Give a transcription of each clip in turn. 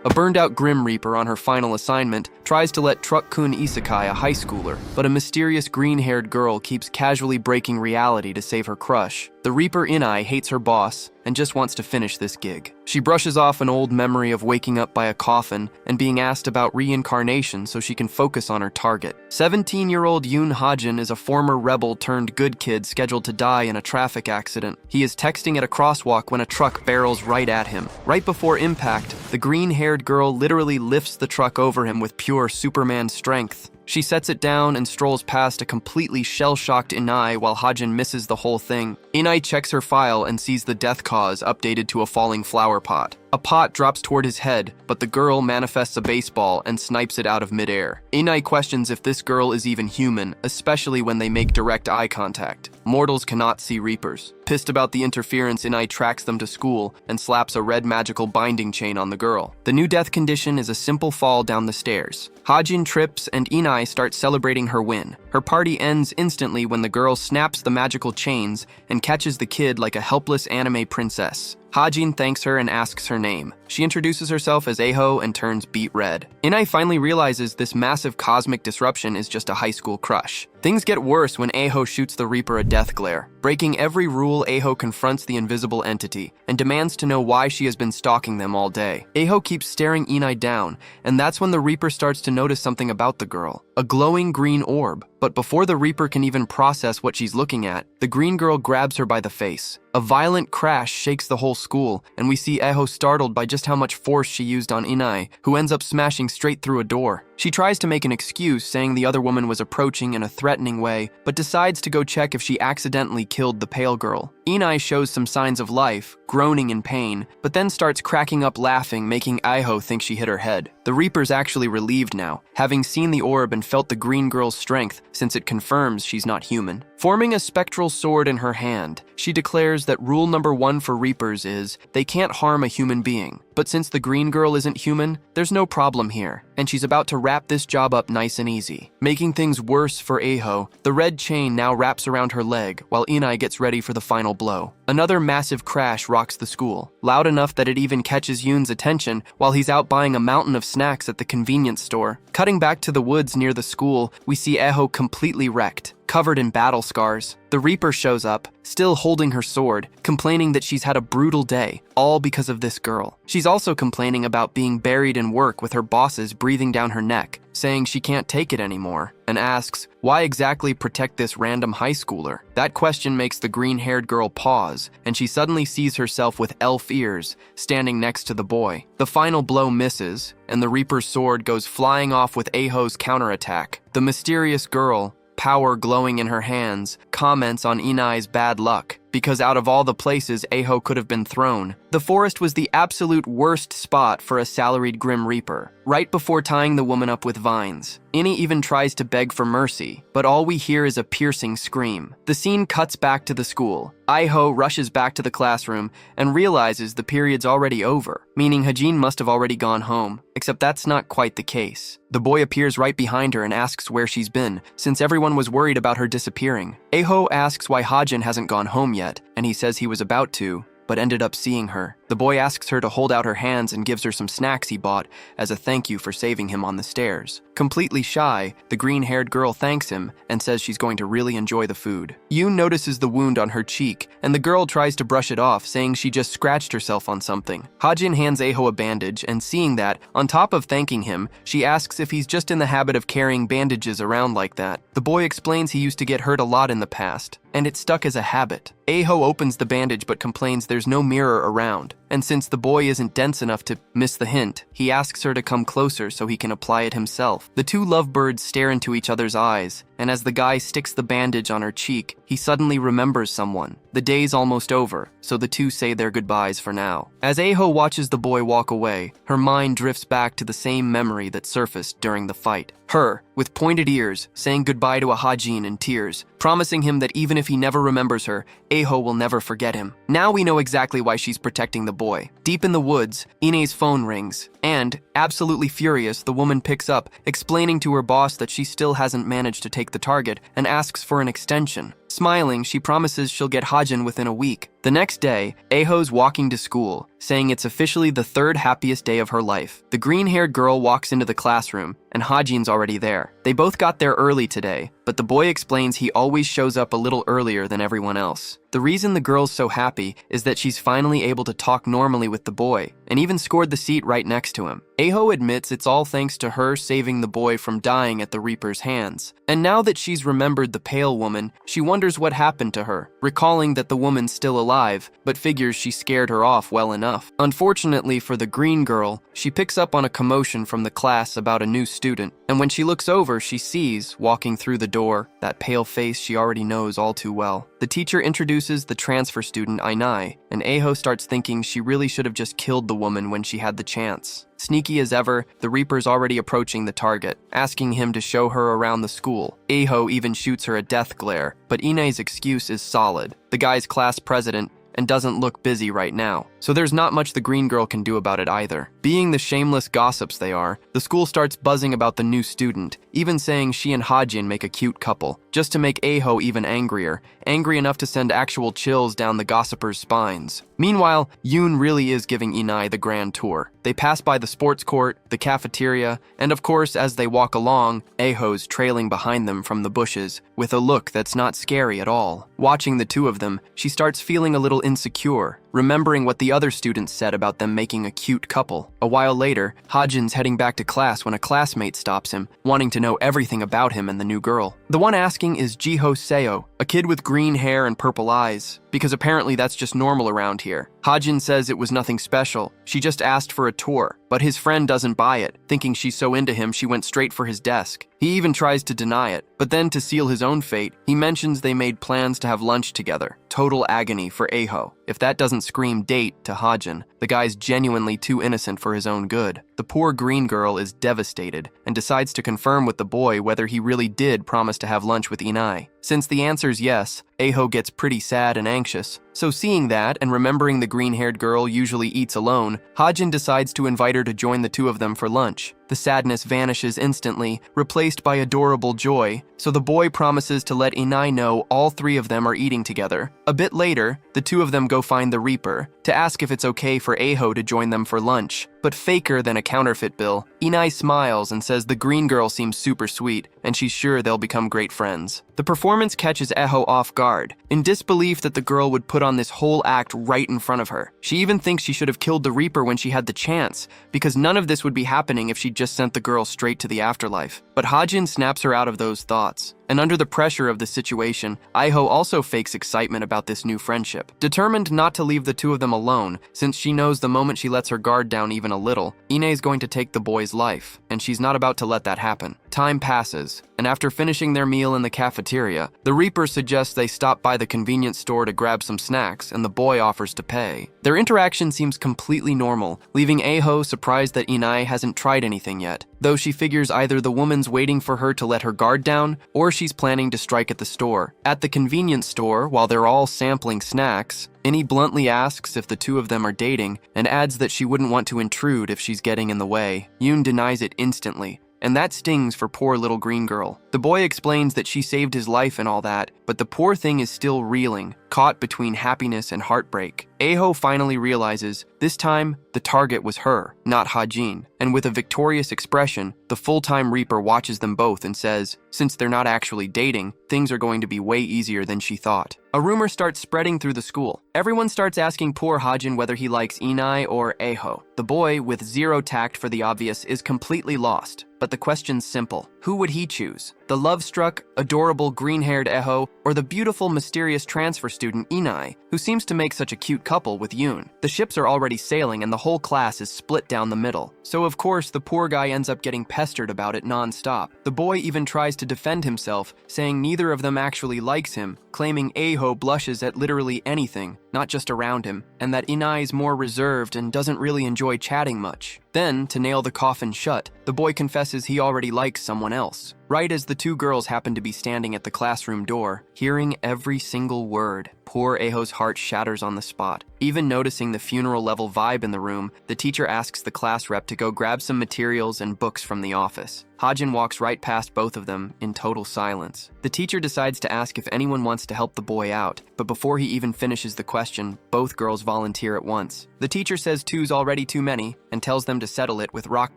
A burned-out Grim Reaper on her final assignment tries to let Truck-kun Isekai, a high schooler, but a mysterious green-haired girl keeps casually breaking reality to save her crush. The Reaper Inai hates her boss and just wants to finish this gig. She brushes off an old memory of waking up by a coffin and being asked about reincarnation so she can focus on her target. 17-year-old Yoon Hajin is a former rebel turned good kid scheduled to die in a traffic accident. He is texting at a crosswalk when a truck barrels right at him. Right before impact, the green-haired girl literally lifts the truck over him with pure Superman strength. She sets it down and strolls past a completely shell-shocked Inai while Hajin misses the whole thing. Inai checks her file and sees the death cause updated to a falling flower pot. A pot drops toward his head, but the girl manifests a baseball and snipes it out of midair. Inai questions if this girl is even human, especially when they make direct eye contact. Mortals cannot see Reapers. Pissed about the interference, Inai tracks them to school and slaps a red magical binding chain on the girl. The new death condition is a simple fall down the stairs. Hajin trips and Inai starts celebrating her win. Her party ends instantly when the girl snaps the magical chains and catches the kid like a helpless anime princess. Hajin thanks her and asks her name. She introduces herself as Aho and turns beet red. Inai finally realizes this massive cosmic disruption is just a high school crush. Things get worse when Aho shoots the Reaper a death glare. Breaking every rule, Aho confronts the invisible entity and demands to know why she has been stalking them all day. Aho keeps staring Inai down, and that's when the Reaper starts to notice something about the girl. A glowing green orb. But before the Reaper can even process what she's looking at, the green girl grabs her by the face. A violent crash shakes the whole school, and we see Aho startled by just how much force she used on Inai, who ends up smashing straight through a door. She tries to make an excuse, saying the other woman was approaching in a threatening way, but decides to go check if she accidentally killed the pale girl. Inai shows some signs of life, groaning in pain, but then starts cracking up laughing, making Aho think she hit her head. The Reaper's actually relieved now, having seen the orb and felt the green girl's strength, since it confirms she's not human. Forming a spectral sword in her hand, she declares that rule number 1 for Reapers is they can't harm a human being. But since the green girl isn't human, there's no problem here, and she's about to wrap this job up nice and easy. Making things worse for Aho, the red chain now wraps around her leg while Inai gets ready for the final blow. Another massive crash rocks the school, loud enough that it even catches Yoon's attention while he's out buying a mountain of snacks at the convenience store. Cutting back to the woods near the school, we see Aho completely wrecked, covered in battle scars. The Reaper shows up, still holding her sword, complaining that she's had a brutal day, all because of this girl. She's also complaining about being buried in work with her bosses breathing down her neck, saying she can't take it anymore, and asks, why exactly protect this random high schooler? That question makes the green-haired girl pause, and she suddenly sees herself with elf ears, standing next to the boy. The final blow misses, and the Reaper's sword goes flying off with Aho's counterattack. The mysterious girl, power glowing in her hands, comments on Inai's bad luck, because out of all the places Aho could have been thrown, the forest was the absolute worst spot for a salaried Grim Reaper, right before tying the woman up with vines. Inai even tries to beg for mercy, but all we hear is a piercing scream. The scene cuts back to the school. Aho rushes back to the classroom and realizes the period's already over, meaning Hajin must have already gone home, except that's not quite the case. The boy appears right behind her and asks where she's been, since everyone was worried about her disappearing. Aho asks why Hajin hasn't gone home yet, and he says he was about to, but ended up seeing her. The boy asks her to hold out her hands and gives her some snacks he bought as a thank you for saving him on the stairs. Completely shy, the green-haired girl thanks him and says she's going to really enjoy the food. Yoon notices the wound on her cheek, and the girl tries to brush it off, saying she just scratched herself on something. Hajin hands Aho a bandage, and seeing that, on top of thanking him, she asks if he's just in the habit of carrying bandages around like that. The boy explains he used to get hurt a lot in the past, and it stuck as a habit. Aho opens the bandage but complains there's no mirror around. And since the boy isn't dense enough to miss the hint, he asks her to come closer so he can apply it himself. The two lovebirds stare into each other's eyes, and as the guy sticks the bandage on her cheek, he suddenly remembers someone. The day's almost over, so the two say their goodbyes for now. As Aho watches the boy walk away, her mind drifts back to the same memory that surfaced during the fight. Her, with pointed ears, saying goodbye to a Hajin in tears, promising him that even if he never remembers her, Aho will never forget him. Now we know exactly why she's protecting the boy. Deep in the woods, Inai's phone rings, and, absolutely furious, the woman picks up, explaining to her boss that she still hasn't managed to take the target, and asks for an extension. Smiling, she promises she'll get Hajin within a week. The next day, Aho's walking to school, saying it's officially the third happiest day of her life. The green-haired girl walks into the classroom, and Hajin's already there. They both got there early today, but the boy explains he always shows up a little earlier than everyone else. The reason the girl's so happy is that she's finally able to talk normally with the boy, and even scored the seat right next to him. Aho admits it's all thanks to her saving the boy from dying at the Reaper's hands. And now that she's remembered the pale woman, she wonders what happened to her, recalling that the woman's still alive, but figures she scared her off well enough. Unfortunately for the green girl, she picks up on a commotion from the class about a new student, and when she looks over, she sees, walking through the door, that pale face she already knows all too well. The teacher introduces the transfer student Inai, and Aho starts thinking she really should have just killed the woman when she had the chance. Sneaky as ever, the Reaper's already approaching the target, asking him to show her around the school. Aho even shoots her a death glare, but Inai's excuse is solid. The guy's class president and doesn't look busy right now, so there's not much the green girl can do about it either. Being the shameless gossips they are, the school starts buzzing about the new student, even saying she and Hajin make a cute couple, just to make Aho even angrier, angry enough to send actual chills down the gossipers' spines. Meanwhile, Yoon really is giving Inai the grand tour. They pass by the sports court, the cafeteria, and of course, as they walk along, Aho's trailing behind them from the bushes, with a look that's not scary at all. Watching the two of them, she starts feeling a little insecure, remembering what the other students said about them making a cute couple. A while later, Hajin's heading back to class when a classmate stops him, wanting to know everything about him and the new girl. The one asking is Jiho Seo, a kid with green hair and purple eyes, because apparently that's just normal around here. Hajin says it was nothing special, she just asked for a tour, but his friend doesn't buy it, thinking she's so into him she went straight for his desk. He even tries to deny it, but then to seal his own fate, he mentions they made plans to have lunch together. Total agony for Aho. If that doesn't scream date to Hajin, the guy's genuinely too innocent for his own good. The poor green girl is devastated and decides to confirm with the boy whether he really did promise to have lunch with Inai. Since the answer's yes, Aho gets pretty sad and anxious. So seeing that and remembering the green-haired girl usually eats alone, Hajin decides to invite her to join the two of them for lunch. The sadness vanishes instantly, replaced by adorable joy, so the boy promises to let Inai know all three of them are eating together. A bit later, the two of them go find the Reaper, to ask if it's okay for Aho to join them for lunch. But faker than a counterfeit bill, Inai smiles and says the green girl seems super sweet, and she's sure they'll become great friends. The performance catches Aho off guard, in disbelief that the girl would put on this whole act right in front of her. She even thinks she should have killed the Reaper when she had the chance, because none of this would be happening if she just sent the girl straight to the afterlife. But Hajin snaps her out of those thoughts. And under the pressure of the situation, Aho also fakes excitement about this new friendship. Determined not to leave the two of them alone, since she knows the moment she lets her guard down even a little, Ine's going to take the boy's life, and she's not about to let that happen. Time passes, and after finishing their meal in the cafeteria, the Reaper suggests they stop by the convenience store to grab some snacks, and the boy offers to pay. Their interaction seems completely normal, leaving Aho surprised that Inai hasn't tried anything yet, though she figures either the woman's waiting for her to let her guard down, or she's planning to strike at the store. At the convenience store, while they're all sampling snacks, Innie bluntly asks if the two of them are dating, and adds that she wouldn't want to intrude if she's getting in the way. Yoon denies it instantly, and that stings for poor little green girl. The boy explains that she saved his life and all that, but the poor thing is still reeling, caught between happiness and heartbreak. Aho finally realizes, this time, the target was her, not Hajin, and with a victorious expression, the full-time Reaper watches them both and says, since they're not actually dating, things are going to be way easier than she thought. A rumor starts spreading through the school. Everyone starts asking poor Hajin whether he likes Inai or Aho. The boy, with zero tact for the obvious, is completely lost. But the question's simple. Who would he choose? The love-struck, adorable green-haired Aho, or the beautiful, mysterious transfer student Inai, who seems to make such a cute couple with Yoon? The ships are already sailing and the whole class is split down the middle. So of course, the poor guy ends up getting pestered about it non-stop. The boy even tries to defend himself, saying neither of them actually likes him, claiming Aho blushes at literally anything, not just around him, and that Inai is more reserved and doesn't really enjoy chatting much. Then, to nail the coffin shut, the boy confesses he already likes someone else, right as the two girls happen to be standing at the classroom door, hearing every single word. Poor Aho's heart shatters on the spot. Even noticing the funeral-level vibe in the room, the teacher asks the class rep to go grab some materials and books from the office. Hajin walks right past both of them in total silence. The teacher decides to ask if anyone wants to help the boy out, but before he even finishes the question, both girls volunteer at once. The teacher says two's already too many and tells them to settle it with rock,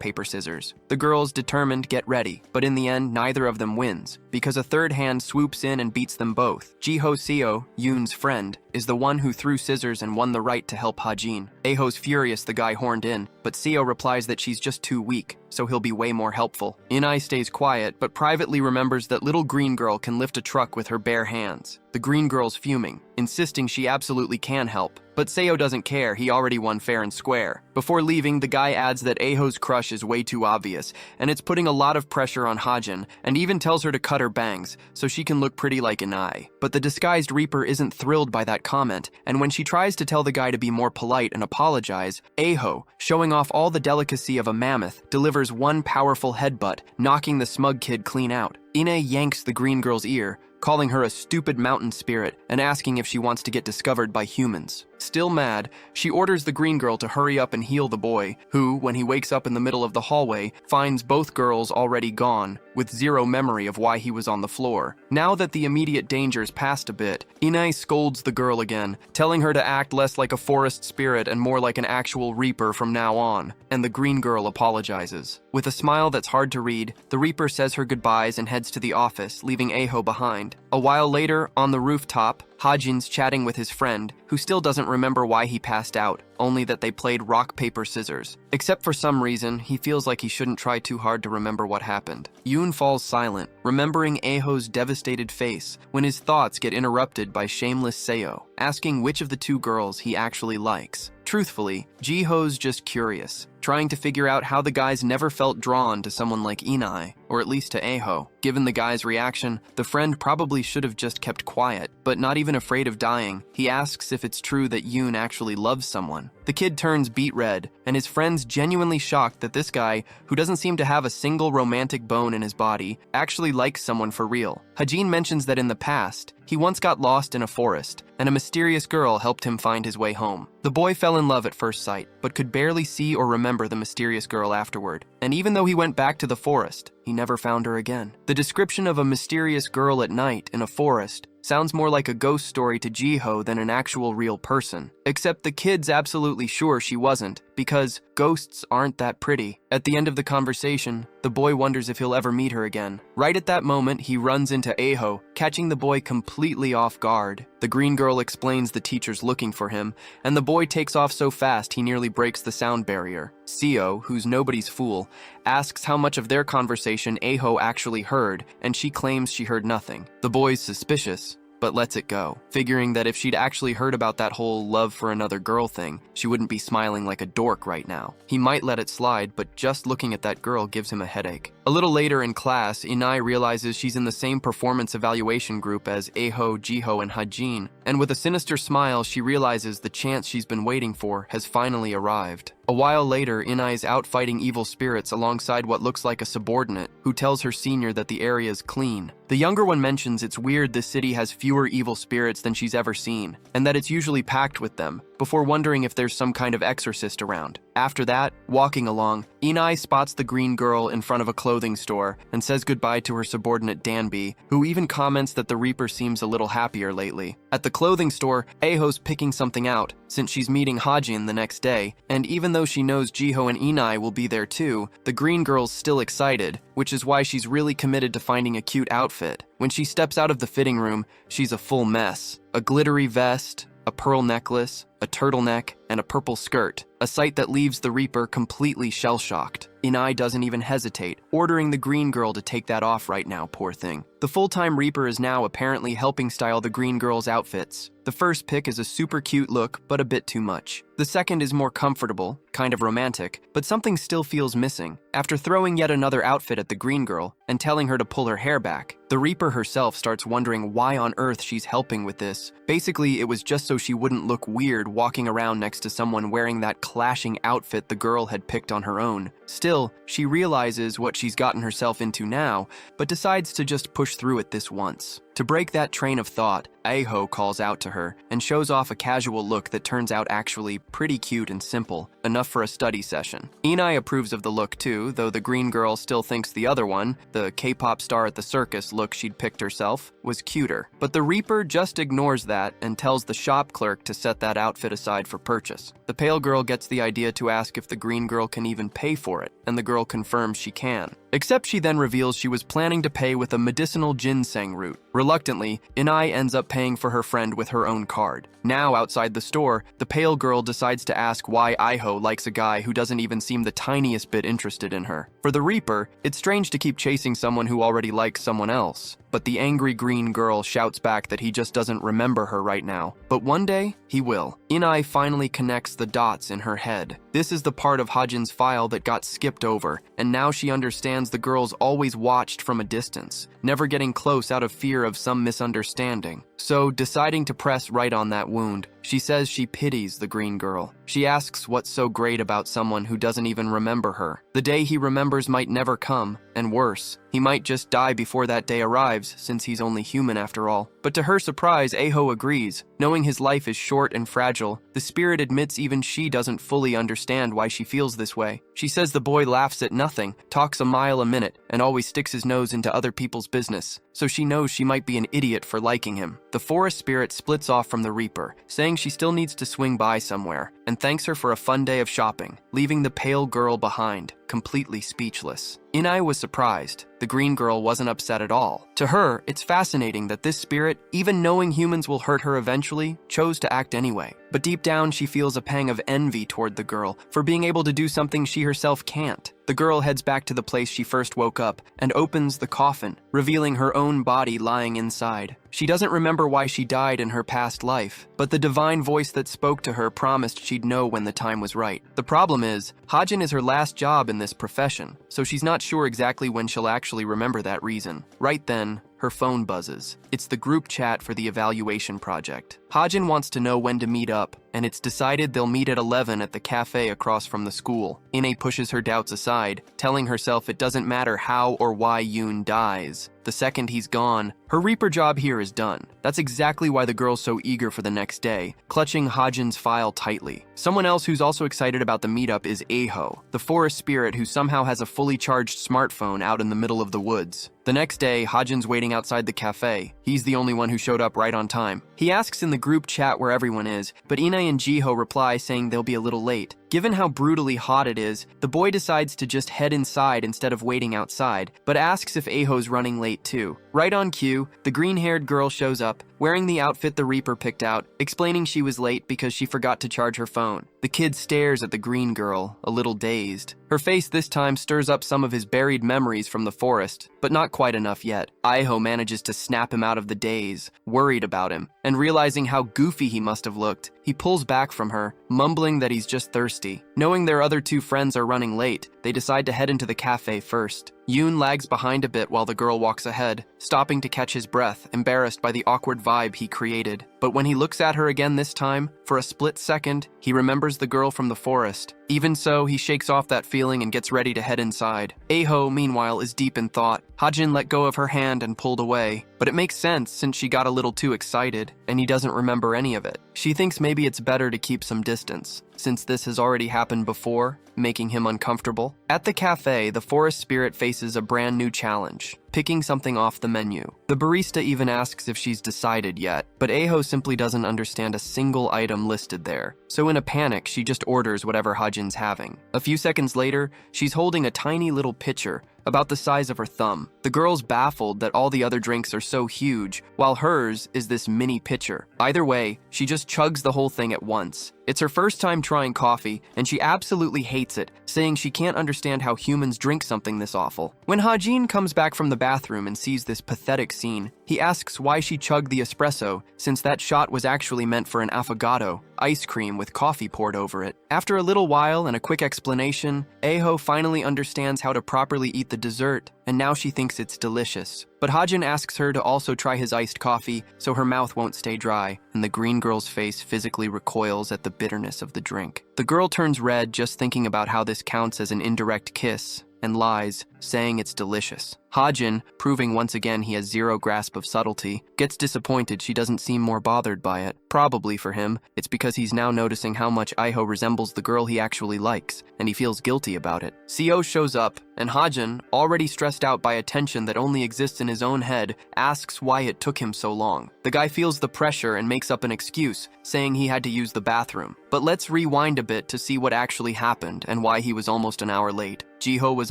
paper, scissors. The girls, determined, get ready, but in the end, neither of them wins, because a third hand swoops in and beats them both. Jiho Seo, Yoon's friend, is the one who threw scissors and won the right to help Hajin. Aho's furious the guy horned in, but Seo replies that she's just too weak, so he'll be way more helpful. Inai stays quiet, but privately remembers that little green girl can lift a truck with her bare hands. The green girl's fuming, insisting she absolutely can help. But Seo doesn't care, he already won fair and square. Before leaving, the guy adds that Aho's crush is way too obvious, and it's putting a lot of pressure on Hajin, and even tells her to cut her bangs, so she can look pretty like Inai. But the disguised Reaper isn't thrilled by that comment, and when she tries to tell the guy to be more polite and apologize, Aho, showing off all the delicacy of a mammoth, delivers one powerful headbutt, knocking the smug kid clean out. Ine yanks the green girl's ear, calling her a stupid mountain spirit and asking if she wants to get discovered by humans. Still mad, she orders the green girl to hurry up and heal the boy, who, when he wakes up in the middle of the hallway, finds both girls already gone, with zero memory of why he was on the floor. Now that the immediate danger's passed a bit, Inai scolds the girl again, telling her to act less like a forest spirit and more like an actual reaper from now on, and the green girl apologizes. With a smile that's hard to read, the reaper says her goodbyes and heads to the office, leaving Aho behind. A while later, on the rooftop, Hajin's chatting with his friend, who still doesn't remember why he passed out, only that they played rock, paper, scissors. Except for some reason, he feels like he shouldn't try too hard to remember what happened. Yoon falls silent, remembering Aho's devastated face, when his thoughts get interrupted by shameless Seo, asking which of the two girls he actually likes. Truthfully, Jiho's just curious, trying to figure out how the guys never felt drawn to someone like Inai, or at least to Aho. Given the guy's reaction, the friend probably should have just kept quiet, but not even afraid of dying, he asks if it's true that Yoon actually loves someone. The kid turns beet red, and his friend's genuinely shocked that this guy, who doesn't seem to have a single romantic bone in his body, actually likes someone for real. Hajin mentions that in the past, he once got lost in a forest, and a mysterious girl helped him find his way home. The boy fell in love at first sight, but could barely see or remember the mysterious girl afterward. And even though he went back to the forest, he never found her again. The description of a mysterious girl at night in a forest sounds more like a ghost story to Jiho than an actual real person. Except the kid's absolutely sure she wasn't, because ghosts aren't that pretty. At the end of the conversation, the boy wonders if he'll ever meet her again. Right at that moment, he runs into Aho, catching the boy completely off guard. The green girl explains the teacher's looking for him, and the boy takes off so fast he nearly breaks the sound barrier. Seo, who's nobody's fool, asks how much of their conversation Aho actually heard, and she claims she heard nothing. The boy's suspicious, but lets it go, figuring that if she'd actually heard about that whole love for another girl thing, she wouldn't be smiling like a dork right now. He might let it slide, but just looking at that girl gives him a headache. A little later in class, Inai realizes she's in the same performance evaluation group as Aho, Jiho, and Hajin, and with a sinister smile, she realizes the chance she's been waiting for has finally arrived. A while later, Inai's out fighting evil spirits alongside what looks like a subordinate, who tells her senior that the area's clean. The younger one mentions it's weird this city has fewer evil spirits than she's ever seen, and that it's usually packed with them, before wondering if there's some kind of exorcist around. After that, walking along, Inai spots the green girl in front of a clothing store and says goodbye to her subordinate Danby, who even comments that the Reaper seems a little happier lately. At the clothing store, Aho's picking something out, since she's meeting Hajin the next day, and even though she knows Jiho and Inai will be there too, the green girl's still excited, which is why she's really committed to finding a cute outfit. When she steps out of the fitting room, she's a full mess. A glittery vest, a pearl necklace, a turtleneck, and a purple skirt, a sight that leaves the Reaper completely shell-shocked. Inai doesn't even hesitate, ordering the green girl to take that off right now, poor thing. The full-time Reaper is now apparently helping style the green girl's outfits. The first pick is a super cute look, but a bit too much. The second is more comfortable, kind of romantic, but something still feels missing. After throwing yet another outfit at the green girl and telling her to pull her hair back, the Reaper herself starts wondering why on earth she's helping with this. Basically, it was just so she wouldn't look weird walking around next to someone wearing that clashing outfit the girl had picked on her own. Still, she realizes what she's gotten herself into now, but decides to just push through it this once. To break that train of thought, Aho calls out to her and shows off a casual look that turns out actually pretty cute and simple, enough for a study session. Inai approves of the look too, though the green girl still thinks the other one, the K-pop star at the circus look she'd picked herself, was cuter. But the Reaper just ignores that and tells the shop clerk to set that outfit aside for purchase. The pale girl gets the idea to ask if the green girl can even pay for it, and the girl confirms she can. Except she then reveals she was planning to pay with a medicinal ginseng root. Reluctantly, Inai ends up paying for her friend with her own card. Now, outside the store, the pale girl decides to ask why Iho likes a guy who doesn't even seem the tiniest bit interested in her. For the Reaper, it's strange to keep chasing someone who already likes someone else. But the angry green girl shouts back that he just doesn't remember her right now. But one day, he will. Inai finally connects the dots in her head. This is the part of Hajin's file that got skipped over, and now she understands the girls always watched from a distance, never getting close out of fear of some misunderstanding. So, deciding to press right on that wound, she says she pities the green girl. She asks what's so great about someone who doesn't even remember her. The day he remembers might never come, and worse, he might just die before that day arrives, since he's only human after all. But to her surprise, Aho agrees. Knowing his life is short and fragile, the spirit admits even she doesn't fully understand why she feels this way. She says the boy laughs at nothing, talks a mile a minute, and always sticks his nose into other people's business. So she knows she might be an idiot for liking him. The forest spirit splits off from the Reaper, saying she still needs to swing by somewhere, and thanks her for a fun day of shopping, leaving the pale girl behind, completely speechless. Inai was surprised. The green girl wasn't upset at all. To her, it's fascinating that this spirit, even knowing humans will hurt her eventually, chose to act anyway. But deep down, she feels a pang of envy toward the girl for being able to do something she herself can't. The girl heads back to the place she first woke up and opens the coffin, revealing her own body lying inside. She doesn't remember why she died in her past life, but the divine voice that spoke to her promised she'd know when the time was right. The problem is, Hajin is her last job in this profession, so she's not sure exactly when she'll actually remember that reason. Right then, her phone buzzes. It's the group chat for the evaluation project. Hajin wants to know when to meet up, and it's decided they'll meet at 11 at the cafe across from the school. Ine pushes her doubts aside, telling herself it doesn't matter how or why Yoon dies. The second he's gone, her Reaper job here is done. That's exactly why the girl's so eager for the next day, clutching Hajin's file tightly. Someone else who's also excited about the meetup is Aho, the forest spirit who somehow has a fully charged smartphone out in the middle of the woods. The next day, Hajin's waiting outside the cafe. He's the only one who showed up right on time. He asks in the group chat where everyone is, but Ine and Jiho reply saying they'll be a little late. Given how brutally hot it is, the boy decides to just head inside instead of waiting outside, but asks if Aho's running late too. Right on cue, the green-haired girl shows up, wearing the outfit the Reaper picked out, explaining she was late because she forgot to charge her phone. The kid stares at the green girl, a little dazed. Her face this time stirs up some of his buried memories from the forest, but not quite enough yet. Iho manages to snap him out of the daze, worried about him, and realizing how goofy he must have looked, he pulls back from her, mumbling that he's just thirsty. Knowing their other two friends are running late, they decide to head into the cafe first. Yoon lags behind a bit while the girl walks ahead, stopping to catch his breath, embarrassed by the awkward vibe he created. But when he looks at her again this time, for a split second, he remembers the girl from the forest. Even so, he shakes off that feeling and gets ready to head inside. Aho, meanwhile, is deep in thought. Hajin let go of her hand and pulled away, but it makes sense since she got a little too excited, and he doesn't remember any of it. She thinks maybe it's better to keep some distance, since this has already happened before, making him uncomfortable. At the cafe, the forest spirit faces a brand new challenge, picking something off the menu. The barista even asks if she's decided yet, but Aho simply doesn't understand a single item listed there. So in a panic, she just orders whatever Hajin's having. A few seconds later, she's holding a tiny little pitcher, about the size of her thumb. The girl's baffled that all the other drinks are so huge, while hers is this mini pitcher. Either way, she just chugs the whole thing at once. It's her first time trying coffee, and she absolutely hates it, saying she can't understand how humans drink something this awful. When Hajin comes back from the bathroom and sees this pathetic scene, he asks why she chugged the espresso, since that shot was actually meant for an affogato, ice cream with coffee poured over it. After a little while and a quick explanation, Aho finally understands how to properly eat the dessert, and now she thinks it's delicious. But Hajin asks her to also try his iced coffee so her mouth won't stay dry, and the green girl's face physically recoils at the bitterness of the drink. The girl turns red just thinking about how this counts as an indirect kiss, and lies, saying it's delicious. Hajin, proving once again he has zero grasp of subtlety, gets disappointed she doesn't seem more bothered by it. Probably for him, it's because he's now noticing how much Iho resembles the girl he actually likes, and he feels guilty about it. Seo shows up, and Hajin, already stressed out by a tension that only exists in his own head, asks why it took him so long. The guy feels the pressure and makes up an excuse, saying he had to use the bathroom. But let's rewind a bit to see what actually happened and why he was almost an hour late. Jiho was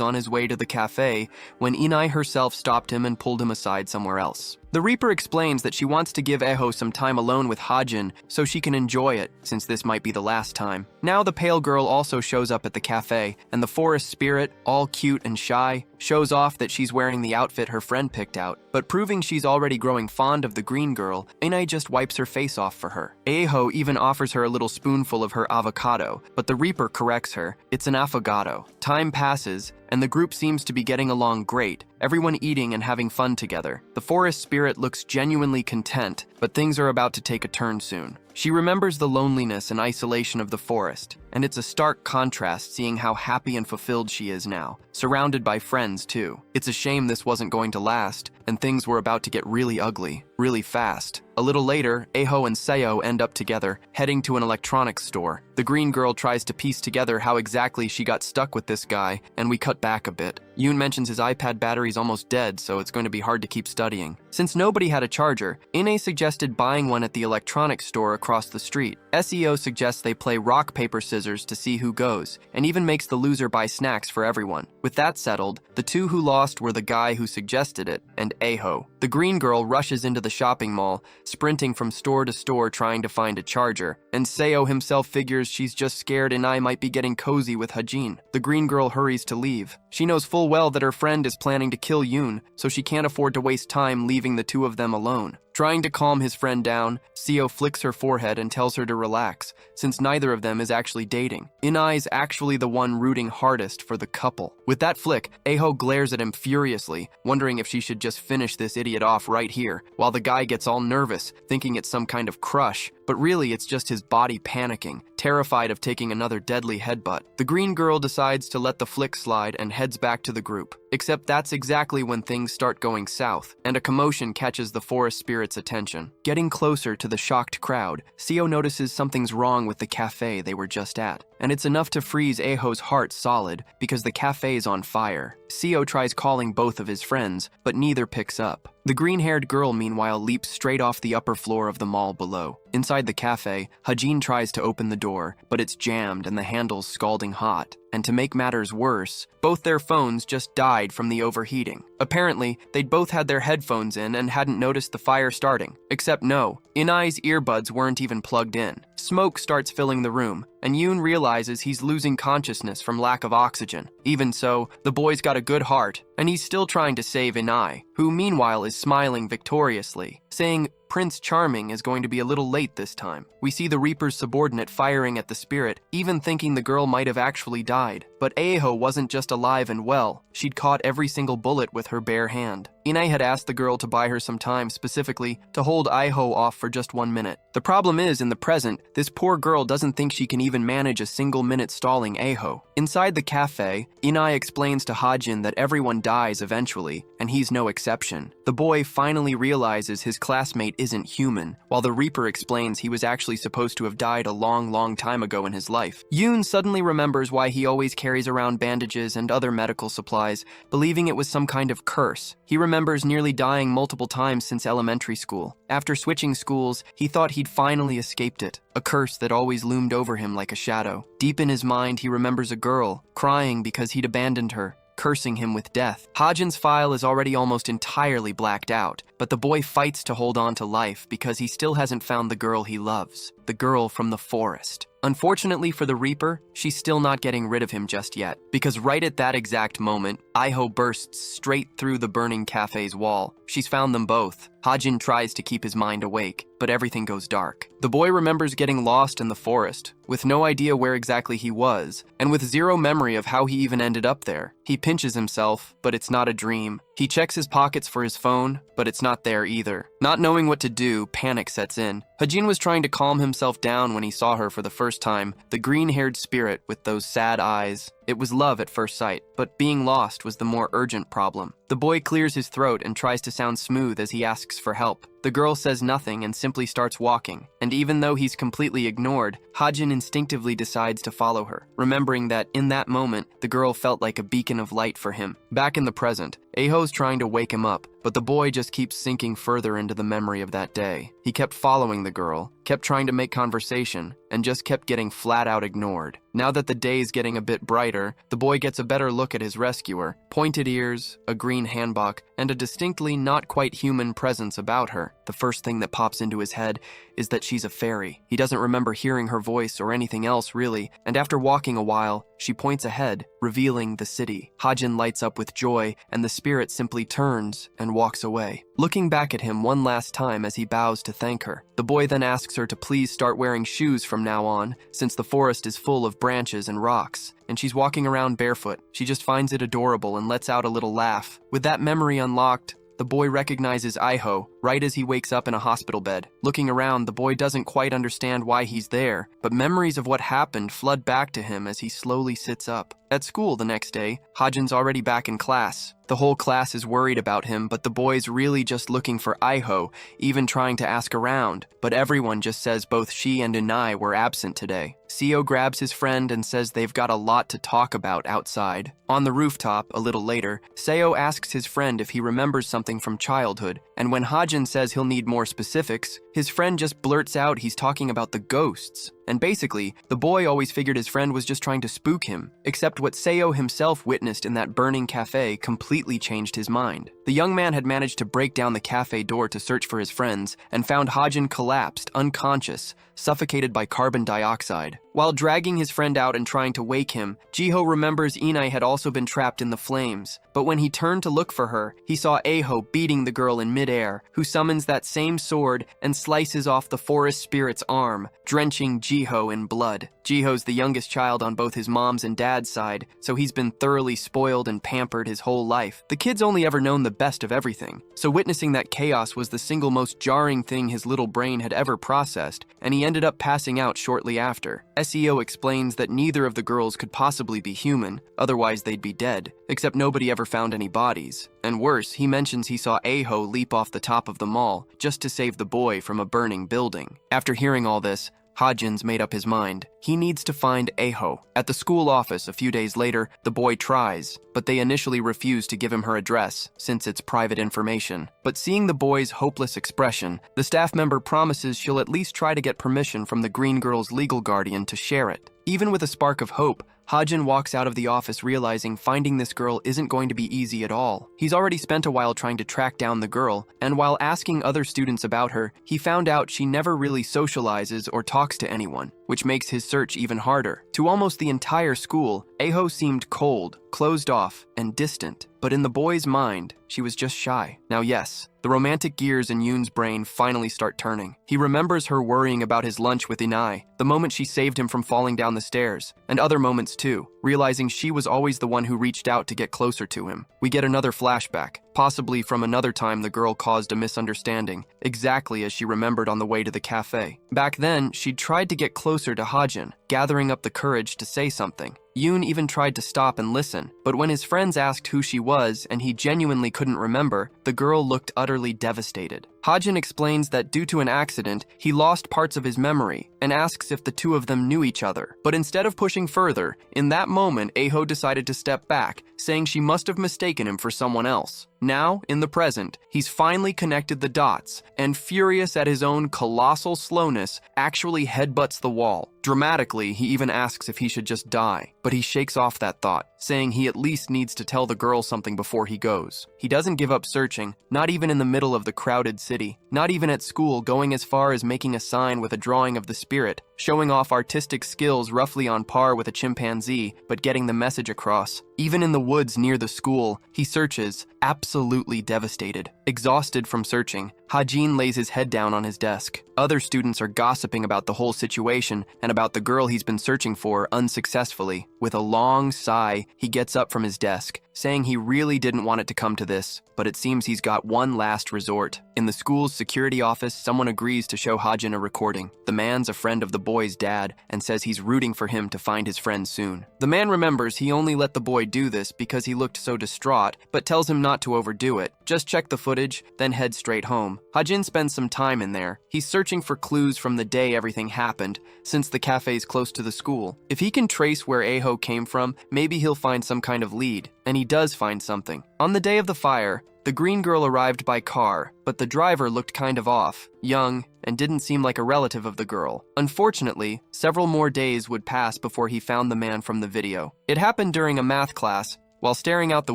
on his way to the cafe when Inai herself stopped him and pulled him aside somewhere else. The Reaper explains that she wants to give Eho some time alone with Hajin so she can enjoy it, since this might be the last time. Now the pale girl also shows up at the cafe, and the forest spirit, all cute and shy, shows off that she's wearing the outfit her friend picked out, but proving she's already growing fond of the green girl, Inai just wipes her face off for her. Eho even offers her a little spoonful of her avocado, but the Reaper corrects her. It's an affogato. Time passes, and the group seems to be getting along great, everyone eating and having fun together. The forest spirit looks genuinely content, but things are about to take a turn soon. She remembers the loneliness and isolation of the forest, and it's a stark contrast seeing how happy and fulfilled she is now, surrounded by friends too. It's a shame this wasn't going to last, and things were about to get really ugly, really fast. A little later, Eho and Seo end up together, heading to an electronics store. The green girl tries to piece together how exactly she got stuck with this guy, and we cut back a bit. Yoon mentions his iPad battery's almost dead, so it's going to be hard to keep studying. Since nobody had a charger, Ine suggested buying one at the electronics store across the street. SEO suggests they play rock, paper, scissors to see who goes, and even makes the loser buy snacks for everyone. With that settled, the two who lost were the guy who suggested it and Eho. The green girl rushes into the shopping mall, sprinting from store to store trying to find a charger, and Seo himself figures she's just scared Inai might be getting cozy with Hajin. The green girl hurries to leave. She knows full well that her friend is planning to kill Yoon, so she can't afford to waste time leaving the two of them alone. Trying to calm his friend down, Seo flicks her forehead and tells her to relax, since neither of them is actually dating. Inai's actually the one rooting hardest for the couple. With that flick, Eho glares at him furiously, wondering if she should just finish this idiot off right here, while the guy gets all nervous, thinking it's some kind of crush, but really it's just his body panicking, terrified of taking another deadly headbutt. The green girl decides to let the flick slide and heads back to the group. Except that's exactly when things start going south, and a commotion catches the forest spirit's attention. Getting closer to the shocked crowd, Seo notices something's wrong with the cafe they were just at, and it's enough to freeze Eho's heart solid because the cafe's on fire. Seo tries calling both of his friends, but neither picks up. The green-haired girl, meanwhile, leaps straight off the upper floor of the mall below. Inside the cafe, Hajin tries to open the door, but it's jammed and the handle's scalding hot. And to make matters worse, both their phones just died from the overheating. Apparently, they'd both had their headphones in and hadn't noticed the fire starting. Except no, Inai's earbuds weren't even plugged in. Smoke starts filling the room, and Yoon realizes he's losing consciousness from lack of oxygen. Even so, the boy's got a good heart, and he's still trying to save Inai, who meanwhile is smiling victoriously, saying Prince Charming is going to be a little late this time. We see the Reaper's subordinate firing at the spirit, even thinking the girl might have actually died. But Eho wasn't just alive and well, she'd caught every single bullet with her bare hand. Inai had asked the girl to buy her some time, specifically to hold Iho off for just 1 minute. The problem is, in the present, this poor girl doesn't think she can even manage a single minute stalling Eho. Inside the cafe, Inai explains to Hajin that everyone dies eventually, and he's no exception. The boy finally realizes his classmate isn't human, while the Reaper explains he was actually supposed to have died a long time ago in his life. Yoon suddenly remembers why he always carries around bandages and other medical supplies, believing it was some kind of curse. He remembers nearly dying multiple times since elementary school. After switching schools, he thought he'd finally escaped it, a curse that always loomed over him like a shadow. Deep in his mind, he remembers a girl, crying because he'd abandoned her, cursing him with death. Hajin's file is already almost entirely blacked out, but the boy fights to hold on to life because he still hasn't found the girl he loves, the girl from the forest. Unfortunately for the Reaper, she's still not getting rid of him just yet, because right at that exact moment, Iho bursts straight through the burning cafe's wall. She's found them both. Hajin tries to keep his mind awake, but everything goes dark. The boy remembers getting lost in the forest, with no idea where exactly he was, and with zero memory of how he even ended up there. He pinches himself, but it's not a dream. He checks his pockets for his phone, but it's not there either. Not knowing what to do, panic sets in. Hajin was trying to calm himself down when he saw her for the first time, the green-haired spirit with those sad eyes. It was love at first sight, but being lost was the more urgent problem. The boy clears his throat and tries to sound smooth as he asks for help. The girl says nothing and simply starts walking, and even though he's completely ignored, Hajin instinctively decides to follow her, remembering that in that moment, the girl felt like a beacon of light for him. Back in the present, Aho's trying to wake him up, but the boy just keeps sinking further into the memory of that day. He kept following the girl, kept trying to make conversation, and just kept getting flat out ignored. Now that the day's getting a bit brighter, the boy gets a better look at his rescuer, pointed ears, a green hanbok, and a distinctly not quite human presence about her. The first thing that pops into his head is that she's a fairy. He doesn't remember hearing her voice or anything else really, and after walking a while, she points ahead, revealing the city. Hajin lights up with joy, and the spirit simply turns and walks away, looking back at him one last time as he bows to thank her. The boy then asks her to please start wearing shoes from now on, since the forest is full of branches and rocks, and she's walking around barefoot. She just finds it adorable and lets out a little laugh. With that memory unlocked, the boy recognizes Iho right as he wakes up in a hospital bed. Looking around, the boy doesn't quite understand why he's there, but memories of what happened flood back to him as he slowly sits up. At school the next day, Hajin's already back in class. The whole class is worried about him, but the boy's really just looking for Iho, even trying to ask around. But everyone just says both she and Unai were absent today. Seo grabs his friend and says they've got a lot to talk about outside. On the rooftop, a little later, Seo asks his friend if he remembers something from childhood, and when Hajin says he'll need more specifics, his friend just blurts out he's talking about the ghosts. And basically, the boy always figured his friend was just trying to spook him, except what Seo himself witnessed in that burning cafe completely changed his mind. The young man had managed to break down the cafe door to search for his friends and found Hajin collapsed, unconscious, suffocated by carbon dioxide. While dragging his friend out and trying to wake him, Jiho remembers Inai had also been trapped in the flames, but when he turned to look for her, he saw Aho beating the girl in midair, who summons that same sword and slices off the forest spirit's arm, drenching Jiho in blood. Jiho's the youngest child on both his mom's and dad's side, so he's been thoroughly spoiled and pampered his whole life. The kid's only ever known the best of everything, so witnessing that chaos was the single most jarring thing his little brain had ever processed, and he ended up passing out shortly after. SEO explains that neither of the girls could possibly be human, otherwise they'd be dead, except nobody ever found any bodies. And worse, he mentions he saw Aho leap off the top of the mall just to save the boy from a burning building. After hearing all this, Hajin's made up his mind. He needs to find Aho. At the school office a few days later, the boy tries, but they initially refuse to give him her address, since it's private information. But seeing the boy's hopeless expression, the staff member promises she'll at least try to get permission from the green girl's legal guardian to share it. Even with a spark of hope, Hajin walks out of the office realizing finding this girl isn't going to be easy at all. He's already spent a while trying to track down the girl, and while asking other students about her, he found out she never really socializes or talks to anyone, which makes his search even harder. To almost the entire school, Aho seemed cold, closed off, and distant, but in the boy's mind, she was just shy. Now yes, the romantic gears in Yoon's brain finally start turning. He remembers her worrying about his lunch with Inai, the moment she saved him from falling down the stairs, and other moments too, realizing she was always the one who reached out to get closer to him. We get another flashback, possibly from another time the girl caused a misunderstanding, exactly as she remembered on the way to the cafe. Back then, she'd tried to get closer to Hajin, gathering up the courage to say something. Yoon even tried to stop and listen, but when his friends asked who she was and he genuinely couldn't remember, the girl looked utterly devastated. Hajin explains that due to an accident, he lost parts of his memory and asks if the two of them knew each other. But instead of pushing further, in that moment, Aho decided to step back, saying she must have mistaken him for someone else. Now, in the present, he's finally connected the dots, and furious at his own colossal slowness, actually headbutts the wall. Dramatically, he even asks if he should just die, but he shakes off that thought, saying he at least needs to tell the girl something before he goes. He doesn't give up searching, not even in the middle of the crowded city, not even at school, going as far as making a sign with a drawing of the spirit, showing off artistic skills roughly on par with a chimpanzee, but getting the message across. Even in the woods near the school, he searches, absolutely devastated. Exhausted from searching, Hajin lays his head down on his desk. Other students are gossiping about the whole situation and about the girl he's been searching for unsuccessfully. With a long sigh, he gets up from his desk, saying he really didn't want it to come to this, but it seems he's got one last resort. In the school's security office, someone agrees to show Hajin a recording. The man's a friend of the boy's dad and says he's rooting for him to find his friend soon. The man remembers he only let the boy do this because he looked so distraught, but tells him not to overdo it. Just check the footage, then head straight home. Hajin spends some time in there. He's searching for clues from the day everything happened, since the cafe's close to the school. If he can trace where Aho came from, maybe he'll find some kind of lead. And he does find something. On the day of the fire, the green girl arrived by car, but the driver looked kind of off, young, and didn't seem like a relative of the girl. Unfortunately, several more days would pass before he found the man from the video. It happened during a math class. While staring out the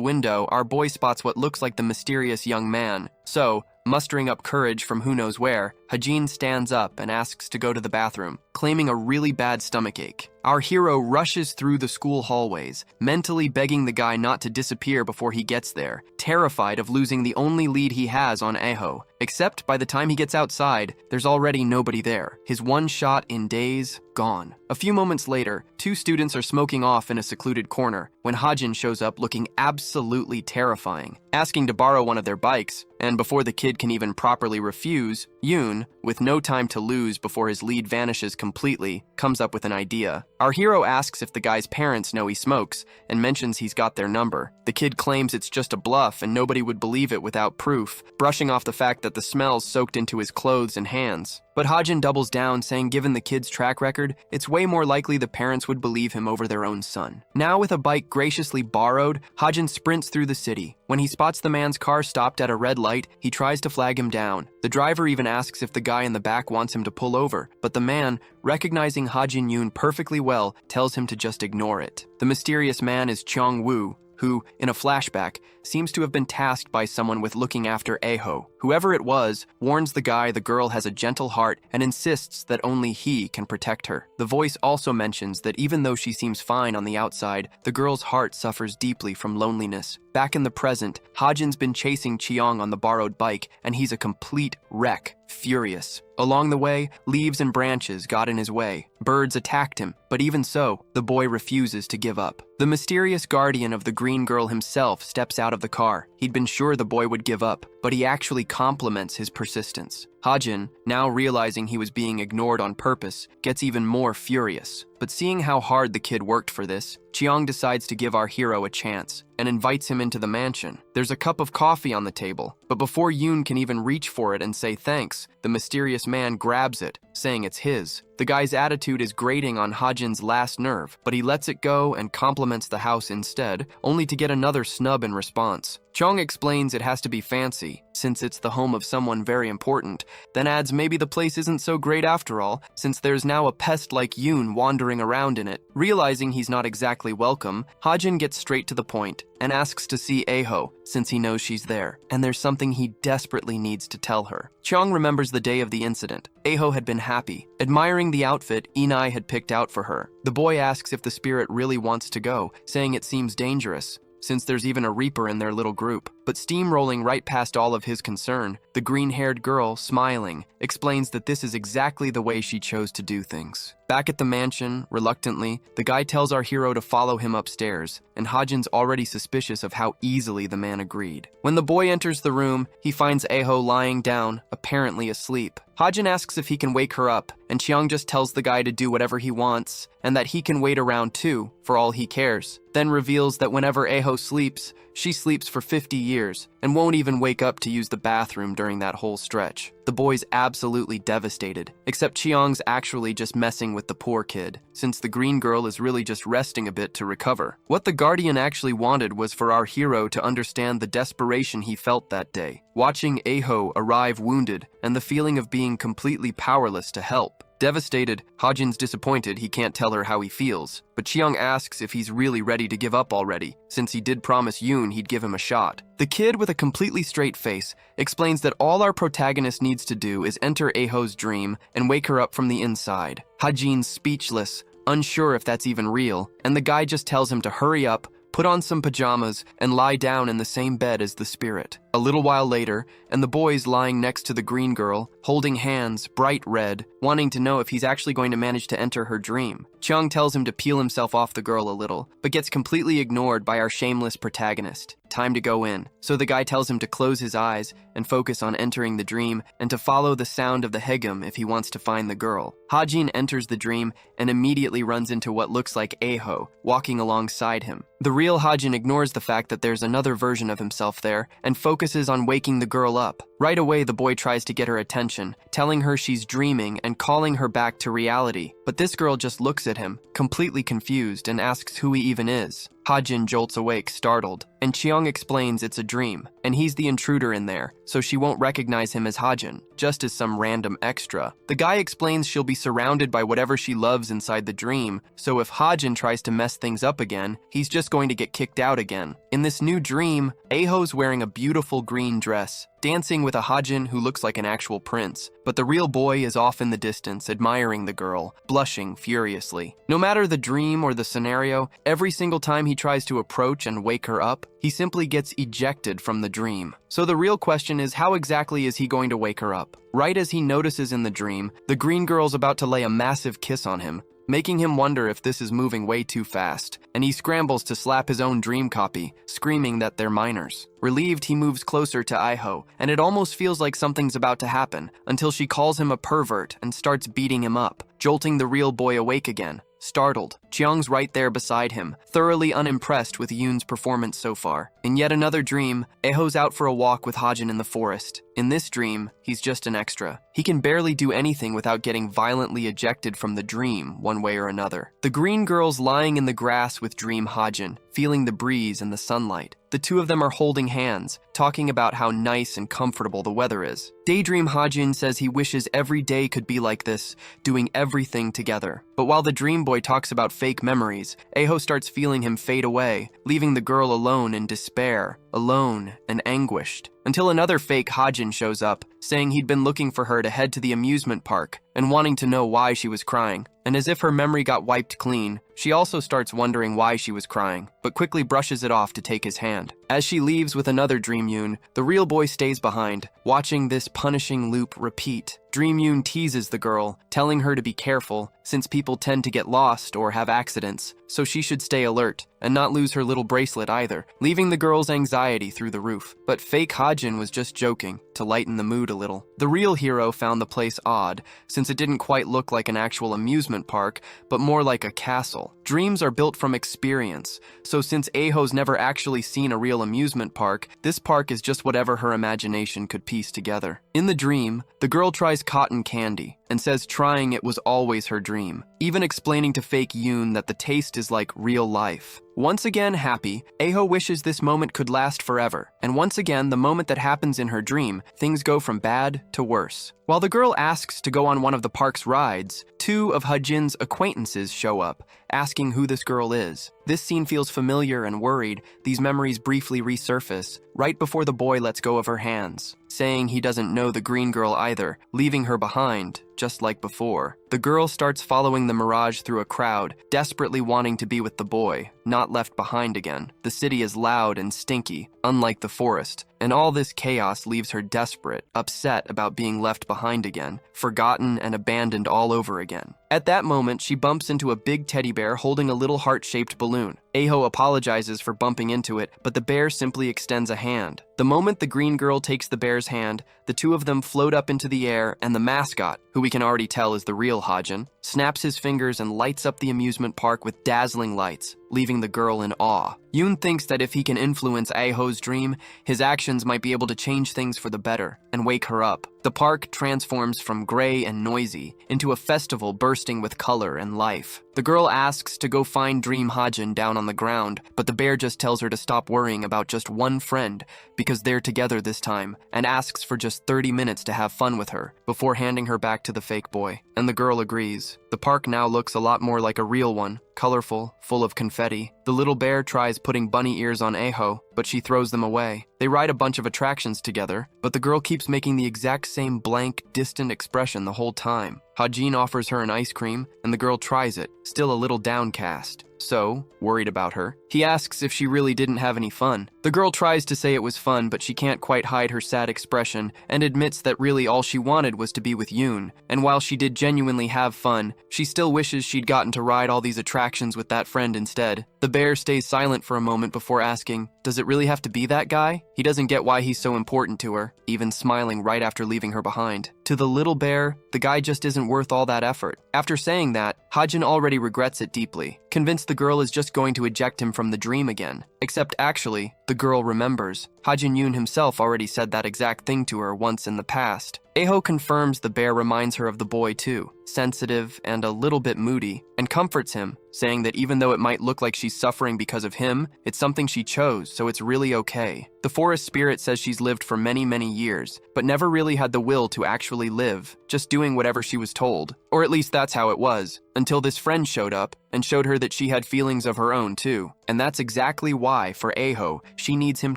window, our boy spots what looks like the mysterious young man. So, mustering up courage from who knows where, Hajin stands up and asks to go to the bathroom, claiming a really bad stomachache. Our hero rushes through the school hallways, mentally begging the guy not to disappear before he gets there, terrified of losing the only lead he has on Aho. Except by the time he gets outside, there's already nobody there. His one shot in days, gone. A few moments later, two students are smoking off in a secluded corner when Hajin shows up looking absolutely terrifying, asking to borrow one of their bikes, and before the kid can even properly refuse, Yoon, with no time to lose before his lead vanishes completely, comes up with an idea. Our hero asks if the guy's parents know he smokes, and mentions he's got their number. The kid claims it's just a bluff and nobody would believe it without proof, brushing off the fact that the smells soaked into his clothes and hands. But Hajin doubles down, saying given the kid's track record, it's way more likely the parents would believe him over their own son. Now with a bike graciously borrowed, Hajin sprints through the city. When he spots the man's car stopped at a red light, he tries to flag him down. The driver even asks if the guy in the back wants him to pull over, but the man, recognizing Hajin Yoon perfectly well, tells him to just ignore it. The mysterious man is Cheong Woo, who, in a flashback, seems to have been tasked by someone with looking after Aho. Whoever it was, warns the guy the girl has a gentle heart and insists that only he can protect her. The voice also mentions that even though she seems fine on the outside, the girl's heart suffers deeply from loneliness. Back in the present, Hajin's been chasing Cheong on the borrowed bike, and he's a complete wreck, furious. Along the way, leaves and branches got in his way. Birds attacked him, but even so, the boy refuses to give up. The mysterious guardian of the green girl himself steps out of the car. He'd been sure the boy would give up, but he actually compliments his persistence. Hajin, now realizing he was being ignored on purpose, gets even more furious. But seeing how hard the kid worked for this, Cheong decides to give our hero a chance and invites him into the mansion. There's a cup of coffee on the table, but before Yoon can even reach for it and say thanks, the mysterious man grabs it, saying it's his. The guy's attitude is grating on Hajin's last nerve, but he lets it go and compliments the house instead, only to get another snub in response. Cheong explains it has to be fancy, since it's the home of someone very important, then adds maybe the place isn't so great after all, since there's now a pest like Yoon wandering around in it. Realizing he's not exactly welcome, Hajin gets straight to the point and asks to see Aho, since he knows she's there, and there's something he desperately needs to tell her. Cheong remembers the day of the incident. Aho had been happy, admiring the outfit Inai had picked out for her. The boy asks if the spirit really wants to go, saying it seems dangerous, since there's even a reaper in their little group. But steamrolling right past all of his concern, the green-haired girl, smiling, explains that this is exactly the way she chose to do things. Back at the mansion, reluctantly, the guy tells our hero to follow him upstairs, and Hajin's already suspicious of how easily the man agreed. When the boy enters the room, he finds Aho lying down, apparently asleep. Hajin asks if he can wake her up, and Cheong just tells the guy to do whatever he wants, and that he can wait around too, for all he cares. Then reveals that whenever Aho sleeps, she sleeps for 50 years, and won't even wake up to use the bathroom during that whole stretch. The boy's absolutely devastated, except Cheong's actually just messing with the poor kid, since the green girl is really just resting a bit to recover. What the Guardian actually wanted was for our hero to understand the desperation he felt that day, watching Aho arrive wounded and the feeling of being completely powerless to help. Devastated, Hajin's disappointed he can't tell her how he feels, but Cheong asks if he's really ready to give up already, since he did promise Yoon he'd give him a shot. The kid, with a completely straight face, explains that all our protagonist needs to do is enter Aho's dream and wake her up from the inside. Hajin's speechless, unsure if that's even real, and the guy just tells him to hurry up, put on some pajamas, and lie down in the same bed as the spirit. A little while later, and the boy's lying next to the green girl, holding hands, bright red, wanting to know if he's actually going to manage to enter her dream. Cheong tells him to peel himself off the girl a little, but gets completely ignored by our shameless protagonist. Time to go in. So the guy tells him to close his eyes and focus on entering the dream and to follow the sound of the hegum if he wants to find the girl. Hajin enters the dream and immediately runs into what looks like Aho, walking alongside him. The real Hajin ignores the fact that there's another version of himself there and focuses on waking the girl up. Right away, the boy tries to get her attention, telling her she's dreaming and calling her back to reality. But this girl just looks at him, completely confused, and asks who he even is. Hajin jolts awake, startled, and Cheong explains it's a dream, and he's the intruder in there, so she won't recognize him as Hajin, just as some random extra. The guy explains she'll be surrounded by whatever she loves inside the dream, so if Hajin tries to mess things up again, he's just going to get kicked out again. In this new dream, Aho's wearing a beautiful green dress, dancing with a Hajin who looks like an actual prince, but the real boy is off in the distance, admiring the girl, blushing furiously. No matter the dream or the scenario, every single time he tries to approach and wake her up, he simply gets ejected from the dream. So the real question is, how exactly is he going to wake her up? Right as he notices in the dream, the green girl's about to lay a massive kiss on him, making him wonder if this is moving way too fast, and he scrambles to slap his own dream copy, screaming that they're minors. Relieved, he moves closer to Iho, and it almost feels like something's about to happen, until she calls him a pervert and starts beating him up, jolting the real boy awake again. Startled, Cheong's right there beside him, thoroughly unimpressed with Yoon's performance so far. In yet another dream, Eho's out for a walk with Hajin in the forest. In this dream, he's just an extra. He can barely do anything without getting violently ejected from the dream, one way or another. The green girl's lying in the grass with Dream Hajin, feeling the breeze and the sunlight. The two of them are holding hands, talking about how nice and comfortable the weather is. Daydream Hajin says he wishes every day could be like this, doing everything together. But while the dream boy talks about fake memories, Eho starts feeling him fade away, leaving the girl alone in despair, alone and anguished. Until another fake Hajin shows up, saying he'd been looking for her to head to the amusement park and wanting to know why she was crying. And as if her memory got wiped clean, she also starts wondering why she was crying, but quickly brushes it off to take his hand. As she leaves with another Dream Yoon, the real boy stays behind, watching this punishing loop repeat. Dream Yoon teases the girl, telling her to be careful, since people tend to get lost or have accidents, so she should stay alert, and not lose her little bracelet either, leaving the girl's anxiety through the roof. But fake Hajin was just joking, to lighten the mood a little. The real hero found the place odd, since it didn't quite look like an actual amusement park, but more like a castle. Dreams are built from experience, so since Aho's never actually seen a real amusement park, this park is just whatever her imagination could piece together. In the dream, the girl tries cotton candy, and says trying it was always her dream, even explaining to fake Yoon that the taste is like real life. Once again happy, Aho wishes this moment could last forever, and once again the moment that happens in her dream, things go from bad to worse. While the girl asks to go on one of the park's rides, two of Hajin's acquaintances show up, asking who this girl is. This scene feels familiar, and worried, these memories briefly resurface, right before the boy lets go of her hands, saying he doesn't know the green girl either, leaving her behind, just like before. The girl starts following the mirage through a crowd, desperately wanting to be with the boy, not left behind again. The city is loud and stinky, unlike the forest, and all this chaos leaves her desperate, upset about being left behind again, forgotten and abandoned all over again. At that moment, she bumps into a big teddy bear holding a little heart-shaped balloon. Aho apologizes for bumping into it, but the bear simply extends a hand. The moment the green girl takes the bear's hand, the two of them float up into the air, and the mascot, who we can already tell is the real Hajin, snaps his fingers and lights up the amusement park with dazzling lights, leaving the girl in awe. Yoon thinks that if he can influence Aho's dream, his actions might be able to change things for the better and wake her up. The park transforms from gray and noisy into a festival bursting with color and life. The girl asks to go find Dream Hajin down on the ground, but the bear just tells her to stop worrying about just one friend because they're together this time, and asks for just 30 minutes to have fun with her before handing her back to the fake boy. And the girl agrees. The park now looks a lot more like a real one, colorful, full of confetti. The little bear tries putting bunny ears on Aho, but she throws them away. They ride a bunch of attractions together, but the girl keeps making the exact same blank, distant expression the whole time. Hajin offers her an ice cream, and the girl tries it, still a little downcast. So, worried about her, he asks if she really didn't have any fun. The girl tries to say it was fun, but she can't quite hide her sad expression and admits that really all she wanted was to be with Yoon. And while she did genuinely have fun, she still wishes she'd gotten to ride all these attractions with that friend instead. The bear stays silent for a moment before asking, does it really have to be that guy? He doesn't get why he's so important to her, even smiling right after leaving her behind. To the little bear, the guy just isn't worth all that effort. After saying that, Hajin already regrets it deeply, convinced the girl is just going to eject him from the dream again. Except actually, the girl remembers. Hajin Yoon himself already said that exact thing to her once in the past. Aho confirms the bear reminds her of the boy too, sensitive and a little bit moody, and comforts him, saying that even though it might look like she's suffering because of him, it's something she chose, so it's really okay. The forest spirit says she's lived for many, many years, but never really had the will to actually live, just doing whatever she was told. Or at least that's how it was, until this friend showed up and showed her that she had feelings of her own too. And that's exactly why, for Aho, she needs him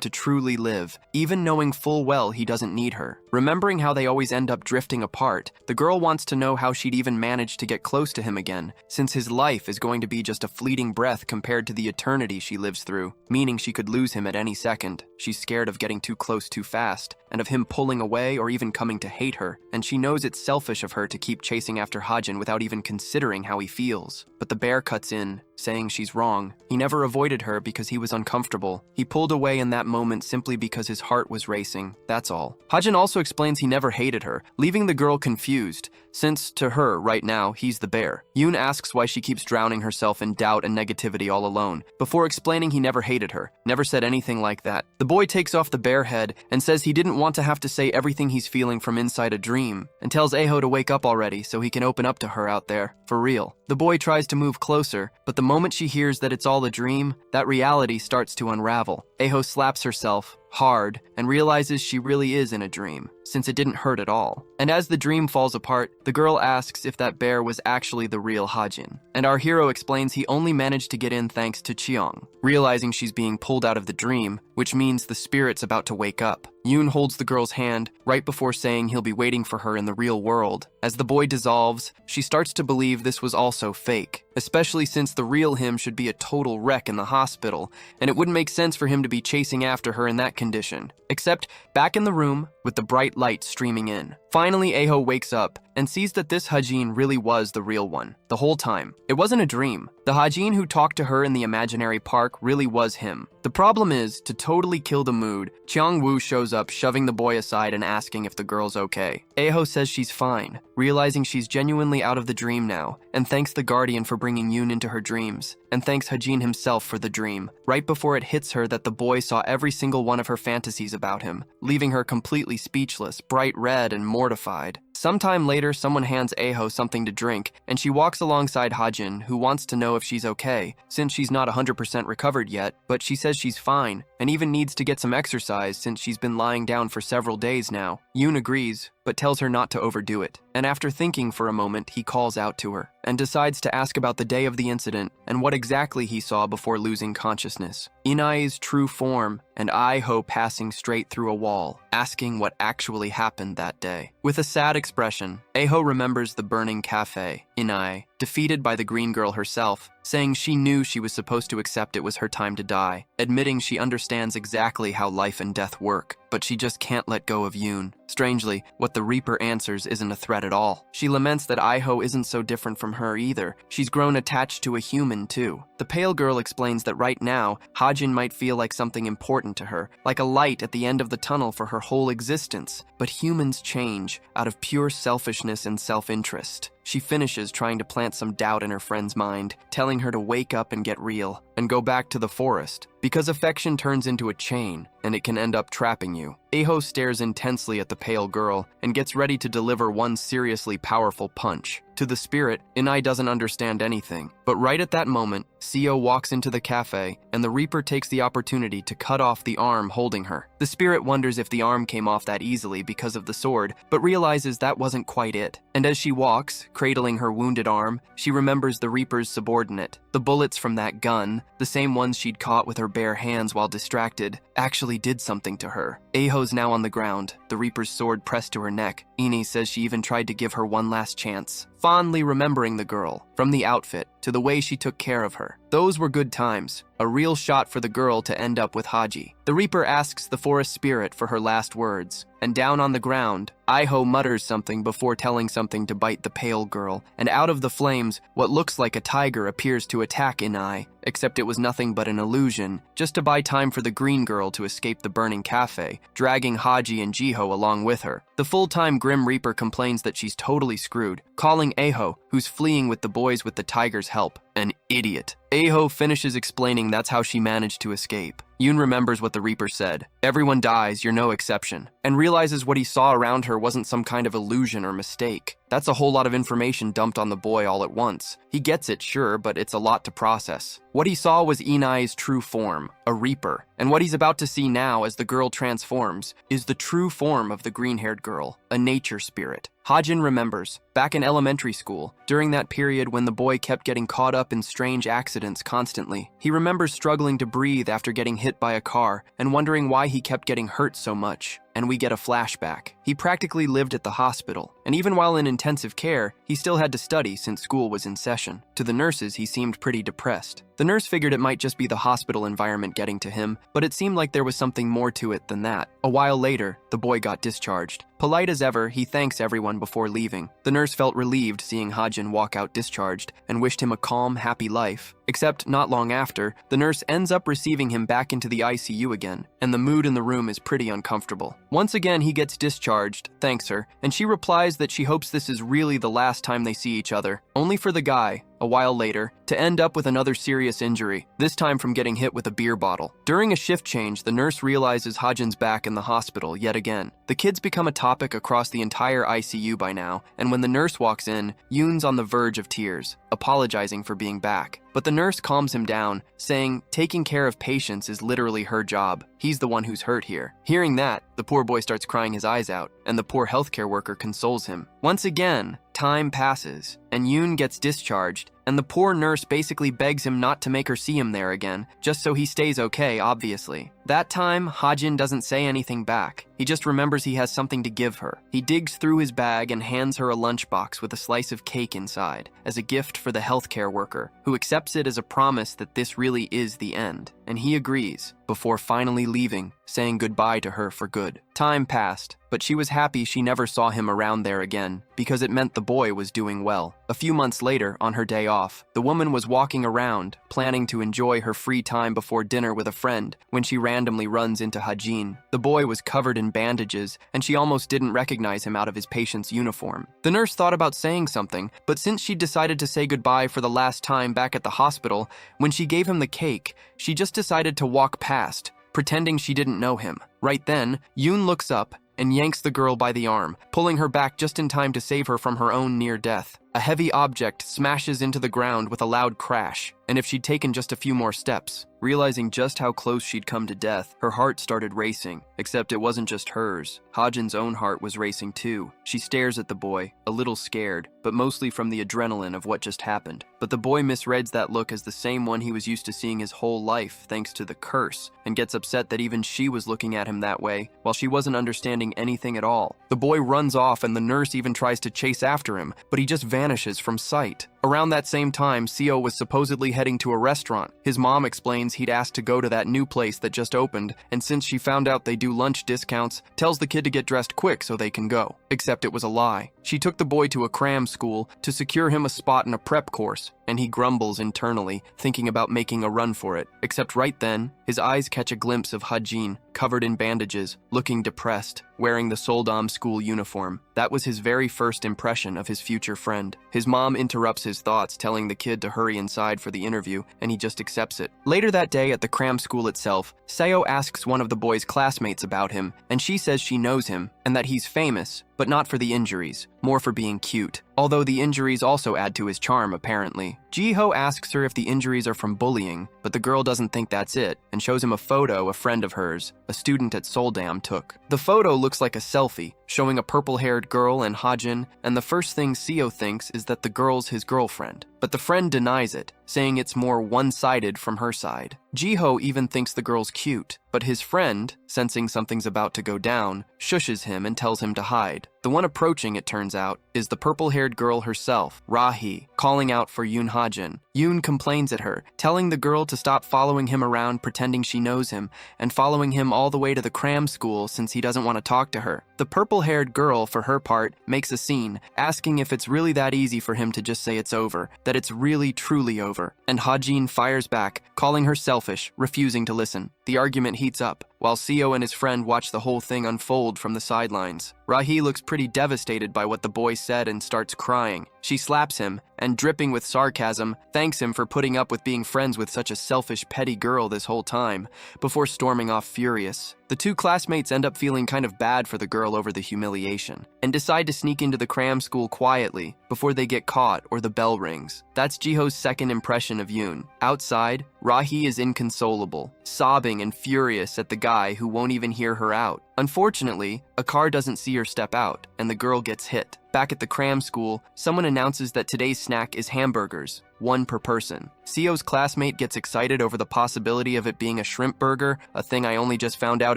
to truly live, even knowing full well he doesn't need her. Remembering how they always end up drifting apart, the girl wants to know how she'd even manage to get close to him again, since his life is going to be just a fleeting breath compared to the eternity she lives through, meaning she could lose him at any second. She's scared of getting too close too fast, and of him pulling away or even coming to hate her, and she knows it's selfish of her to keep chasing after Hajin without even considering how he feels. But the bear cuts in, saying she's wrong. He never avoided her because he was uncomfortable. He pulled away in that moment simply because his heart was racing, that's all. Hajin also explains he never hated her, leaving the girl confused, since, to her, right now, he's the bear. Yoon asks why she keeps drowning herself in doubt and negativity all alone, before explaining he never hated her, never said anything like that. The boy takes off the bear head and says he didn't want to have to say everything he's feeling from inside a dream, and tells Aho to wake up already so he can open up to her out there, for real. The boy tries to move closer, but the moment she hears that it's all a dream, that reality starts to unravel. Aho slaps herself, hard, and realizes she really is in a dream, since it didn't hurt at all. And as the dream falls apart, the girl asks if that bear was actually the real Hajin. And our hero explains he only managed to get in thanks to Cheong, realizing she's being pulled out of the dream, which means the spirit's about to wake up. Yoon holds the girl's hand right before saying he'll be waiting for her in the real world. As the boy dissolves, she starts to believe this was also fake, especially since the real him should be a total wreck in the hospital, and it wouldn't make sense for him to be chasing after her in that condition. Except back in the room with the bright light streaming in. Finally, Aho wakes up and sees that this Hajin really was the real one, the whole time. It wasn't a dream. The Hajin who talked to her in the imaginary park really was him. The problem is, to totally kill the mood, Cheong Woo shows up shoving the boy aside and asking if the girl's okay. Aho says she's fine, realizing she's genuinely out of the dream now, and thanks the Guardian for bringing Yoon into her dreams, and thanks Hajin himself for the dream, right before it hits her that the boy saw every single one of her fantasies about him, leaving her completely speechless, bright red, and mortified. Sometime later, someone hands Aho something to drink, and she walks alongside Hajin, who wants to know if she's okay, since she's not 100% recovered yet, but she says she's fine, and even needs to get some exercise since she's been lying down for several days now. Yoon agrees, but tells her not to overdo it. And after thinking for a moment, he calls out to her, and decides to ask about the day of the incident, and what exactly he saw before losing consciousness. Inai's true form, and Iho passing straight through a wall, asking what actually happened that day. With a sad expression, Aho remembers the burning cafe, Inai, defeated by the green girl herself, saying she knew she was supposed to accept it was her time to die, admitting she understands exactly how life and death work, but she just can't let go of Yoon. Strangely, what the Reaper answers isn't a threat at all. She laments that Iho isn't so different from her either. She's grown attached to a human too. The pale girl explains that right now, Hajin might feel like something important to her, like a light at the end of the tunnel for her whole existence. But humans change, out of pure selfishness and self-interest. She finishes trying to plant some doubt in her friend's mind, telling her to wake up and get real. and go back to the forest, because affection turns into a chain, and it can end up trapping you. Aho stares intensely at the pale girl and gets ready to deliver one seriously powerful punch. To the spirit, Inai doesn't understand anything, but right at that moment, Seo walks into the cafe, and the Reaper takes the opportunity to cut off the arm holding her. The spirit wonders if the arm came off that easily because of the sword, but realizes that wasn't quite it. And as she walks, cradling her wounded arm, she remembers the Reaper's subordinate. The bullets from that gun, the same ones she'd caught with her bare hands while distracted, actually did something to her. Aho's now on the ground, the Reaper's sword pressed to her neck. Ine says she even tried to give her one last chance, fondly remembering the girl, from the outfit to the way she took care of her. Those were good times, a real shot for the girl to end up with Haji. The Reaper asks the forest spirit for her last words, and down on the ground, Iho mutters something before telling something to bite the pale girl, and out of the flames, what looks like a tiger appears to attack Inai, except it was nothing but an illusion, just to buy time for the green girl to escape the burning cafe, dragging Haji and Jiho along with her. The full-time Grim Reaper complains that she's totally screwed, calling Aho, who's fleeing with the boys with the tiger's help, an idiot. Aho finishes explaining that's how she managed to escape. Yoon remembers what the Reaper said, "Everyone dies, you're no exception," and realizes what he saw around her wasn't some kind of illusion or mistake. That's a whole lot of information dumped on the boy all at once. He gets it, sure, but it's a lot to process. What he saw was Inai's true form, a Reaper, and what he's about to see now as the girl transforms is the true form of the green-haired girl, a nature spirit. Hajin remembers, back in elementary school, during that period when the boy kept getting caught up in strange accidents constantly. He remembers struggling to breathe after getting hit by a car and wondering why he kept getting hurt so much. And we get a flashback. He practically lived at the hospital, and even while in intensive care, he still had to study since school was in session. To the nurses, he seemed pretty depressed. The nurse figured it might just be the hospital environment getting to him, but it seemed like there was something more to it than that. A while later, the boy got discharged. Polite as ever, he thanks everyone before leaving. The nurse felt relieved seeing Hajin walk out discharged and wished him a calm, happy life. Except, not long after, the nurse ends up receiving him back into the ICU again, and the mood in the room is pretty uncomfortable. Once again, he gets discharged, thanks her, and she replies that she hopes this is really the last time they see each other, only for the guy, a while later, to end up with another serious injury, this time from getting hit with a beer bottle. During a shift change, the nurse realizes Hajin's back in the hospital yet again. The kids become a topic across the entire ICU by now, and when the nurse walks in, Yoon's on the verge of tears, apologizing for being back. But the nurse calms him down, saying taking care of patients is literally her job. He's the one who's hurt here. Hearing that, the poor boy starts crying his eyes out, and the poor healthcare worker consoles him. Once again, time passes, and Yoon gets discharged, and the poor nurse basically begs him not to make her see him there again, just so he stays okay, obviously. That time, Hajin doesn't say anything back. He just remembers he has something to give her. He digs through his bag and hands her a lunchbox with a slice of cake inside, as a gift for the healthcare worker, who accepts it as a promise that this really is the end. And he agrees, before finally leaving, saying goodbye to her for good. Time passed, but she was happy she never saw him around there again, because it meant the boy was doing well. A few months later, on her day off, the woman was walking around, planning to enjoy her free time before dinner with a friend, when she randomly runs into Hajin. The boy was covered in bandages, and she almost didn't recognize him out of his patient's uniform. The nurse thought about saying something, but since she decided to say goodbye for the last time back at the hospital, when she gave him the cake, she just decided to walk past, pretending she didn't know him. Right then, Yoon looks up and yanks the girl by the arm, pulling her back just in time to save her from her own near death. A heavy object smashes into the ground with a loud crash, and if she'd taken just a few more steps, realizing just how close she'd come to death, her heart started racing, except it wasn't just hers. Hajin's own heart was racing too. She stares at the boy, a little scared, but mostly from the adrenaline of what just happened. But the boy misreads that look as the same one he was used to seeing his whole life thanks to the curse, and gets upset that even she was looking at him that way, while she wasn't understanding anything at all. The boy runs off and the nurse even tries to chase after him, but he just vanishes from sight. Around that same time, Seo was supposedly heading to a restaurant. His mom explains he'd asked to go to that new place that just opened, and since she found out they do lunch discounts, tells the kid to get dressed quick so they can go. Except it was a lie. She took the boy to a cram school to secure him a spot in a prep course, and he grumbles internally, thinking about making a run for it. Except right then, his eyes catch a glimpse of Hajin, covered in bandages, looking depressed, wearing the Soldam school uniform. That was his very first impression of his future friend. His mom interrupts his his thoughts, telling the kid to hurry inside for the interview, and he just accepts it. Later that day at the cram school itself, Seo asks one of the boy's classmates about him, and she says she knows him, and that he's famous, but not for the injuries, more for being cute. Although the injuries also add to his charm, apparently. Jiho asks her if the injuries are from bullying, but the girl doesn't think that's it, and shows him a photo a friend of hers, a student at Soldam, took. The photo looks like a selfie, showing a purple-haired girl and Hajin, and the first thing Seo thinks is that the girl's his girlfriend. But the friend denies it, saying it's more one-sided from her side. Jiho even thinks the girl's cute, but his friend, sensing something's about to go down, shushes him and tells him to hide. The one approaching, it turns out, is the purple-haired girl herself, Rahi, calling out for Yoon Hajin. Yoon complains at her, telling the girl to stop following him around pretending she knows him, and following him all the way to the cram school since he doesn't want to talk to her. The purple-haired girl, for her part, makes a scene, asking if it's really that easy for him to just say it's over, that it's really truly over, and Hajin fires back, calling her selfish, refusing to listen. The argument heats up, while Seo and his friend watch the whole thing unfold from the sidelines. Rahi looks pretty devastated by what the boy said and starts crying. She slaps him, and dripping with sarcasm, thanks him for putting up with being friends with such a selfish, petty girl this whole time, before storming off furious. The two classmates end up feeling kind of bad for the girl over the humiliation, and decide to sneak into the cram school quietly before they get caught or the bell rings. That's Jiho's second impression of Yoon. Outside, Rahi is inconsolable, sobbing and furious at the guy who won't even hear her out. Unfortunately, a car doesn't see her step out, and the girl gets hit. Back at the cram school, someone announces that today's snack is hamburgers, one per person. Seo's classmate gets excited over the possibility of it being a shrimp burger, a thing I only just found out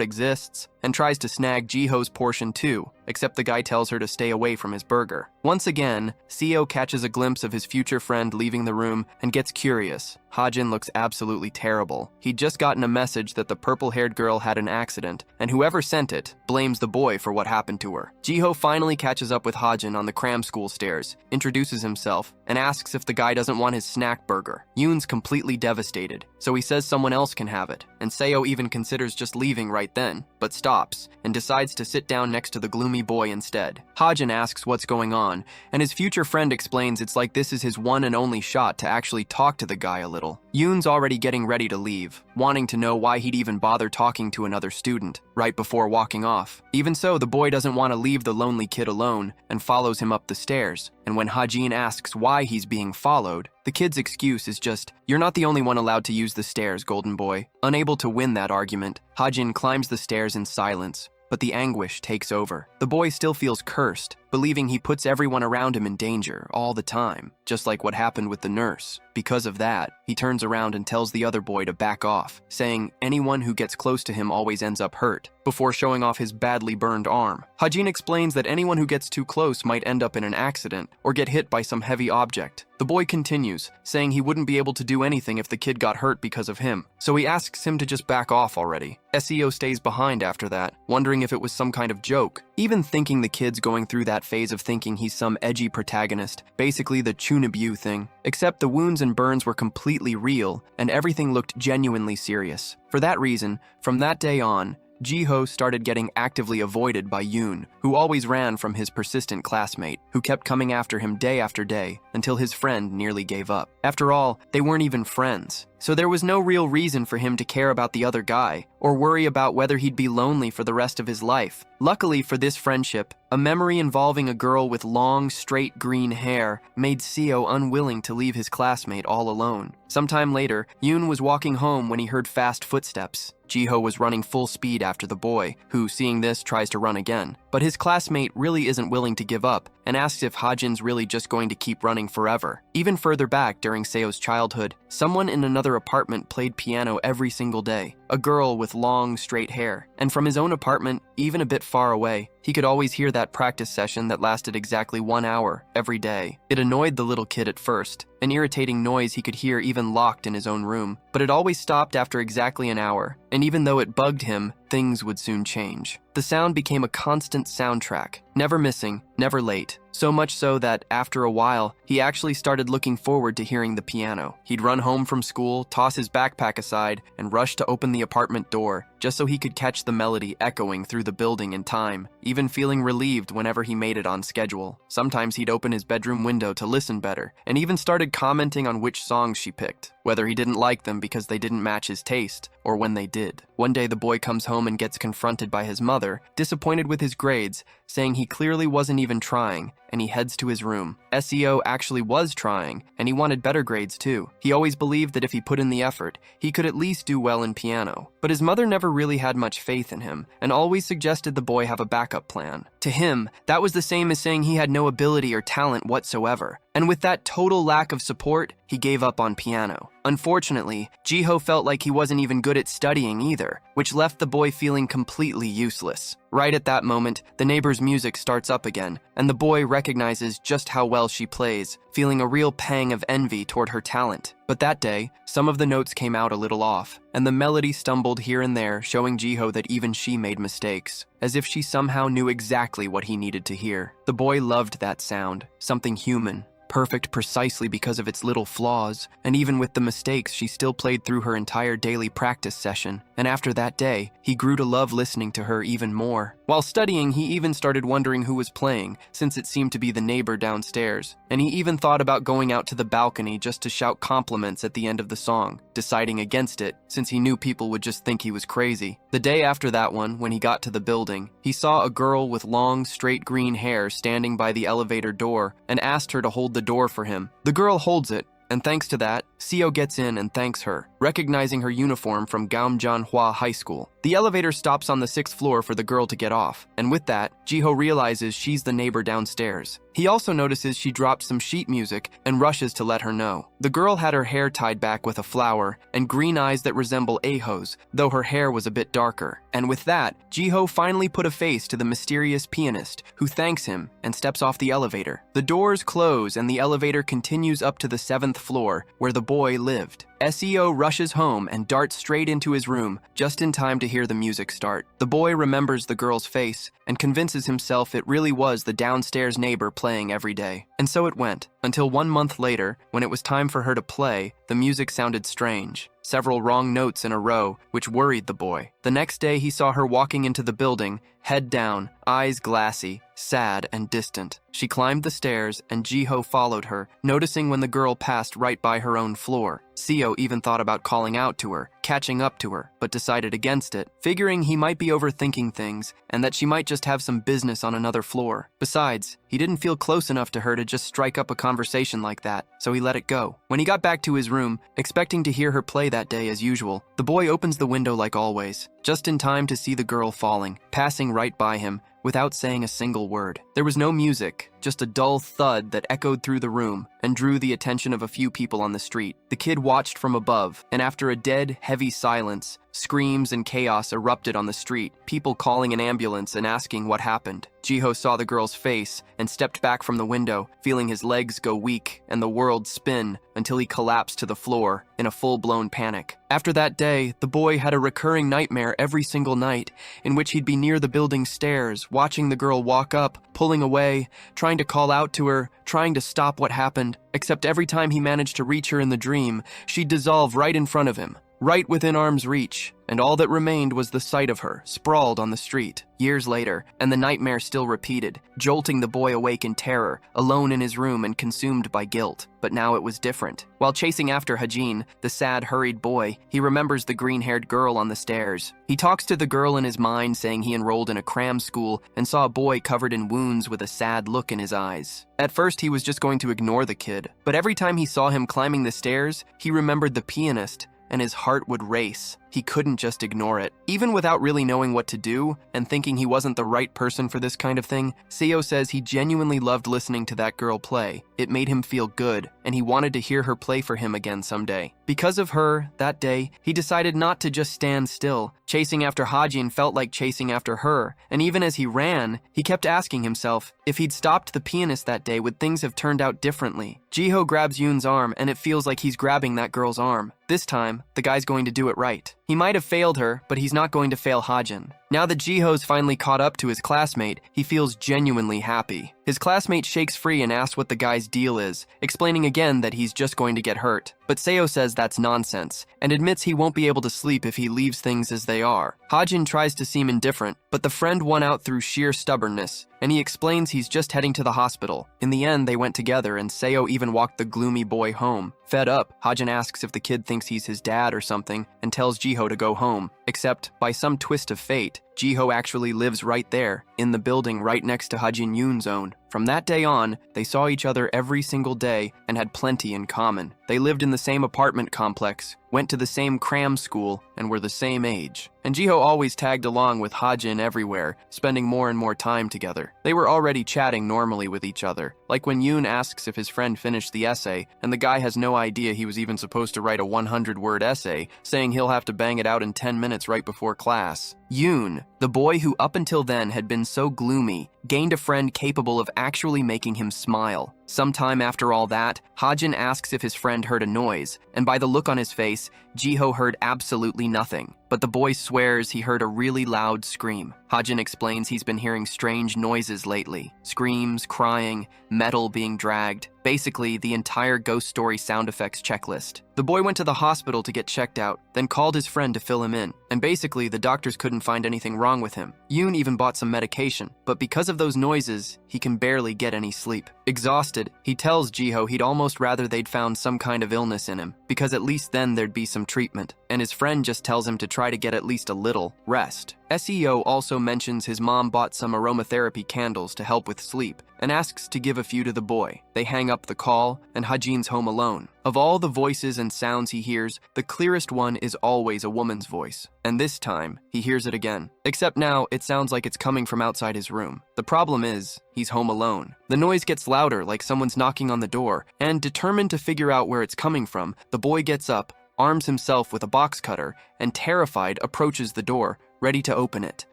exists, and tries to snag Jiho's portion too, except the guy tells her to stay away from his burger. Once again, Seo catches a glimpse of his future friend leaving the room and gets curious. Hajin looks absolutely terrible. He'd just gotten a message that the purple-haired girl had an accident, and whoever sent it blames the boy for what happened to her. Jiho finally catches up with Hajin on the cram school stairs, introduces himself, and asks if the guy doesn't want his snack burger. Yoon's completely devastated, so he says someone else can have it, and Seo even considers just leaving right then, but stops, and decides to sit down next to the gloomy boy instead. Hajin asks what's going on, and his future friend explains it's like this is his one and only shot to actually talk to the guy a little. Yoon's already getting ready to leave, wanting to know why he'd even bother talking to another student, right before walking off. Even so, the boy doesn't want to leave the lonely kid alone, and follows him up the stairs. And when Hajin asks why he's being followed, the kid's excuse is just, "You're not the only one allowed to use the stairs, golden boy." Unable to win that argument, Hajin climbs the stairs in silence, but the anguish takes over. The boy still feels cursed, believing he puts everyone around him in danger all the time, just like what happened with the nurse. Because of that, he turns around and tells the other boy to back off, saying anyone who gets close to him always ends up hurt, before showing off his badly burned arm. Hajin explains that anyone who gets too close might end up in an accident or get hit by some heavy object. The boy continues, saying he wouldn't be able to do anything if the kid got hurt because of him, so he asks him to just back off already. Seo stays behind after that, wondering if it was some kind of joke, even thinking the kid's going through that phase of thinking he's some edgy protagonist, basically the Chunabu thing. Except the wounds and burns were completely real, and everything looked genuinely serious. For that reason, from that day on, Jiho started getting actively avoided by Yoon, who always ran from his persistent classmate, who kept coming after him day after day, until his friend nearly gave up. After all, they weren't even friends, so there was no real reason for him to care about the other guy, or worry about whether he'd be lonely for the rest of his life. Luckily for this friendship, a memory involving a girl with long, straight green hair made Seo unwilling to leave his classmate all alone. Sometime later, Yoon was walking home when he heard fast footsteps. Jiho was running full speed after the boy, who, seeing this, tries to run again. But his classmate really isn't willing to give up, and asks if Hajin's really just going to keep running forever. Even further back during Seo's childhood, someone in another apartment played piano every single day, a girl with long, straight hair. And from his own apartment, even a bit far away, he could always hear that practice session that lasted exactly 1 hour every day. It annoyed the little kid at first, an irritating noise he could hear even locked in his own room, but it always stopped after exactly an hour, and even though it bugged him, things would soon change. The sound became a constant soundtrack, Never missing, never late. So much so that, after a while, he actually started looking forward to hearing the piano. He'd run home from school, toss his backpack aside, and rush to open the apartment door, just so he could catch the melody echoing through the building in time, even feeling relieved whenever he made it on schedule. Sometimes he'd open his bedroom window to listen better, and even started commenting on which songs she picked, whether he didn't like them because they didn't match his taste, or when they did. One day the boy comes home and gets confronted by his mother, disappointed with his grades, saying he clearly wasn't even trying, and he heads to his room. SEO actually was trying, and he wanted better grades too. He always believed that if he put in the effort, he could at least do well in piano. But his mother never really had much faith in him, and always suggested the boy have a backup plan. To him, that was the same as saying he had no ability or talent whatsoever. And with that total lack of support, he gave up on piano. Unfortunately, Jiho felt like he wasn't even good at studying either, which left the boy feeling completely useless. Right at that moment, the neighbor's music starts up again, and the boy recognizes just how well she plays, feeling a real pang of envy toward her talent. But that day, some of the notes came out a little off, and the melody stumbled here and there, showing Jiho that even she made mistakes, as if she somehow knew exactly what he needed to hear. The boy loved that sound, something human, perfect precisely because of its little flaws, and even with the mistakes, she still played through her entire daily practice session. And after that day, he grew to love listening to her even more. While studying, he even started wondering who was playing, since it seemed to be the neighbor downstairs. And he even thought about going out to the balcony just to shout compliments at the end of the song, deciding against it, since he knew people would just think he was crazy. The day after that one, when he got to the building, he saw a girl with long, straight green hair standing by the elevator door and asked her to hold the door for him. The girl holds it, and thanks to that, Seo gets in and thanks her, recognizing her uniform from Manhua High School. The elevator stops on the 6th floor for the girl to get off, and with that, Jiho realizes she's the neighbor downstairs. He also notices she dropped some sheet music and rushes to let her know. The girl had her hair tied back with a flower and green eyes that resemble Aho's, though her hair was a bit darker. And with that, Jiho finally put a face to the mysterious pianist, who thanks him and steps off the elevator. The doors close and the elevator continues up to the 7th floor, where the boy lived. SEO rushes home and darts straight into his room, just in time to hear the music start. The boy remembers the girl's face and convinces himself it really was the downstairs neighbor playing every day. And so it went, until 1 month later, when it was time for her to play, the music sounded strange. Several wrong notes in a row, which worried the boy. The next day, he saw her walking into the building, head down, eyes glassy, sad and distant. She climbed the stairs, and Jiho followed her, noticing when the girl passed right by her own floor. Seo even thought about calling out to her, catching up to her, but decided against it, figuring he might be overthinking things and that she might just have some business on another floor. Besides, he didn't feel close enough to her to just strike up a conversation like that, so he let it go. When he got back to his room, expecting to hear her play that day as usual, the boy opens the window like always, just in time to see the girl falling, passing right by him, without saying a single word. There was no music, just a dull thud that echoed through the room and drew the attention of a few people on the street. The kid watched from above, and after a dead, heavy silence, screams and chaos erupted on the street, people calling an ambulance and asking what happened. Jiho saw the girl's face and stepped back from the window, feeling his legs go weak and the world spin until he collapsed to the floor in a full-blown panic. After that day, the boy had a recurring nightmare every single night, in which he'd be near the building stairs, watching the girl walk up, pulling away, trying to call out to her, trying to stop what happened, except every time he managed to reach her in the dream, she'd dissolve right in front of him, right within arm's reach, and all that remained was the sight of her, sprawled on the street. Years later, and the nightmare still repeated, jolting the boy awake in terror, alone in his room and consumed by guilt. But now it was different. While chasing after Hajin, the sad, hurried boy, he remembers the green-haired girl on the stairs. He talks to the girl in his mind, saying he enrolled in a cram school and saw a boy covered in wounds with a sad look in his eyes. At first, he was just going to ignore the kid, but every time he saw him climbing the stairs, he remembered the pianist, and his heart would race. He couldn't just ignore it. Even without really knowing what to do and thinking he wasn't the right person for this kind of thing, Seo says he genuinely loved listening to that girl play. It made him feel good, and he wanted to hear her play for him again someday. Because of her, that day, he decided not to just stand still. Chasing after Hajin felt like chasing after her, and even as he ran, he kept asking himself, if he'd stopped the pianist that day, would things have turned out differently? Jiho grabs Yoon's arm, and it feels like he's grabbing that girl's arm. This time, the guy's going to do it right. He might have failed her, but he's not going to fail Hajin. Now that Jiho's finally caught up to his classmate, he feels genuinely happy. His classmate shakes free and asks what the guy's deal is, explaining again that he's just going to get hurt. But Seo says that's nonsense, and admits he won't be able to sleep if he leaves things as they are. Hajin tries to seem indifferent, but the friend won out through sheer stubbornness, and he explains he's just heading to the hospital. In the end, they went together, and Seo even walked the gloomy boy home. Fed up, Hajin asks if the kid thinks he's his dad or something, and tells Jiho to go home. Except, by some twist of fate, Jiho actually lives right there, in the building right next to Hajin Yoon's own. From that day on, they saw each other every single day and had plenty in common. They lived in the same apartment complex, went to the same cram school, and were the same age. And Jiho always tagged along with Hajin everywhere, spending more and more time together. They were already chatting normally with each other, like when Yoon asks if his friend finished the essay, and the guy has no idea he was even supposed to write a 100-word essay, saying he'll have to bang it out in 10 minutes right before class. Yoon, the boy who up until then had been so gloomy, gained a friend capable of actually making him smile. Sometime after all that, Hajin asks if his friend heard a noise, and by the look on his face, Jiho heard absolutely nothing. But the boy swears he heard a really loud scream. Hajin explains he's been hearing strange noises lately. Screams, crying, metal being dragged. Basically, the entire ghost story sound effects checklist. The boy went to the hospital to get checked out, then called his friend to fill him in. And basically, the doctors couldn't find anything wrong with him. Yoon even bought some medication, but because of those noises, he can barely get any sleep. Exhausted, he tells Jiho he'd almost rather they'd found some kind of illness in him, because at least then there'd be some treatment. And his friend just tells him to try to get at least a little rest. SEO also mentions his mom bought some aromatherapy candles to help with sleep, and asks to give a few to the boy. They hang up the call, and Hajin's home alone. Of all the voices and sounds he hears, the clearest one is always a woman's voice. And this time, he hears it again. Except now, it sounds like it's coming from outside his room. The problem is, he's home alone. The noise gets louder, like someone's knocking on the door, and determined to figure out where it's coming from, the boy gets up, arms himself with a box cutter, and terrified approaches the door, ready to open it.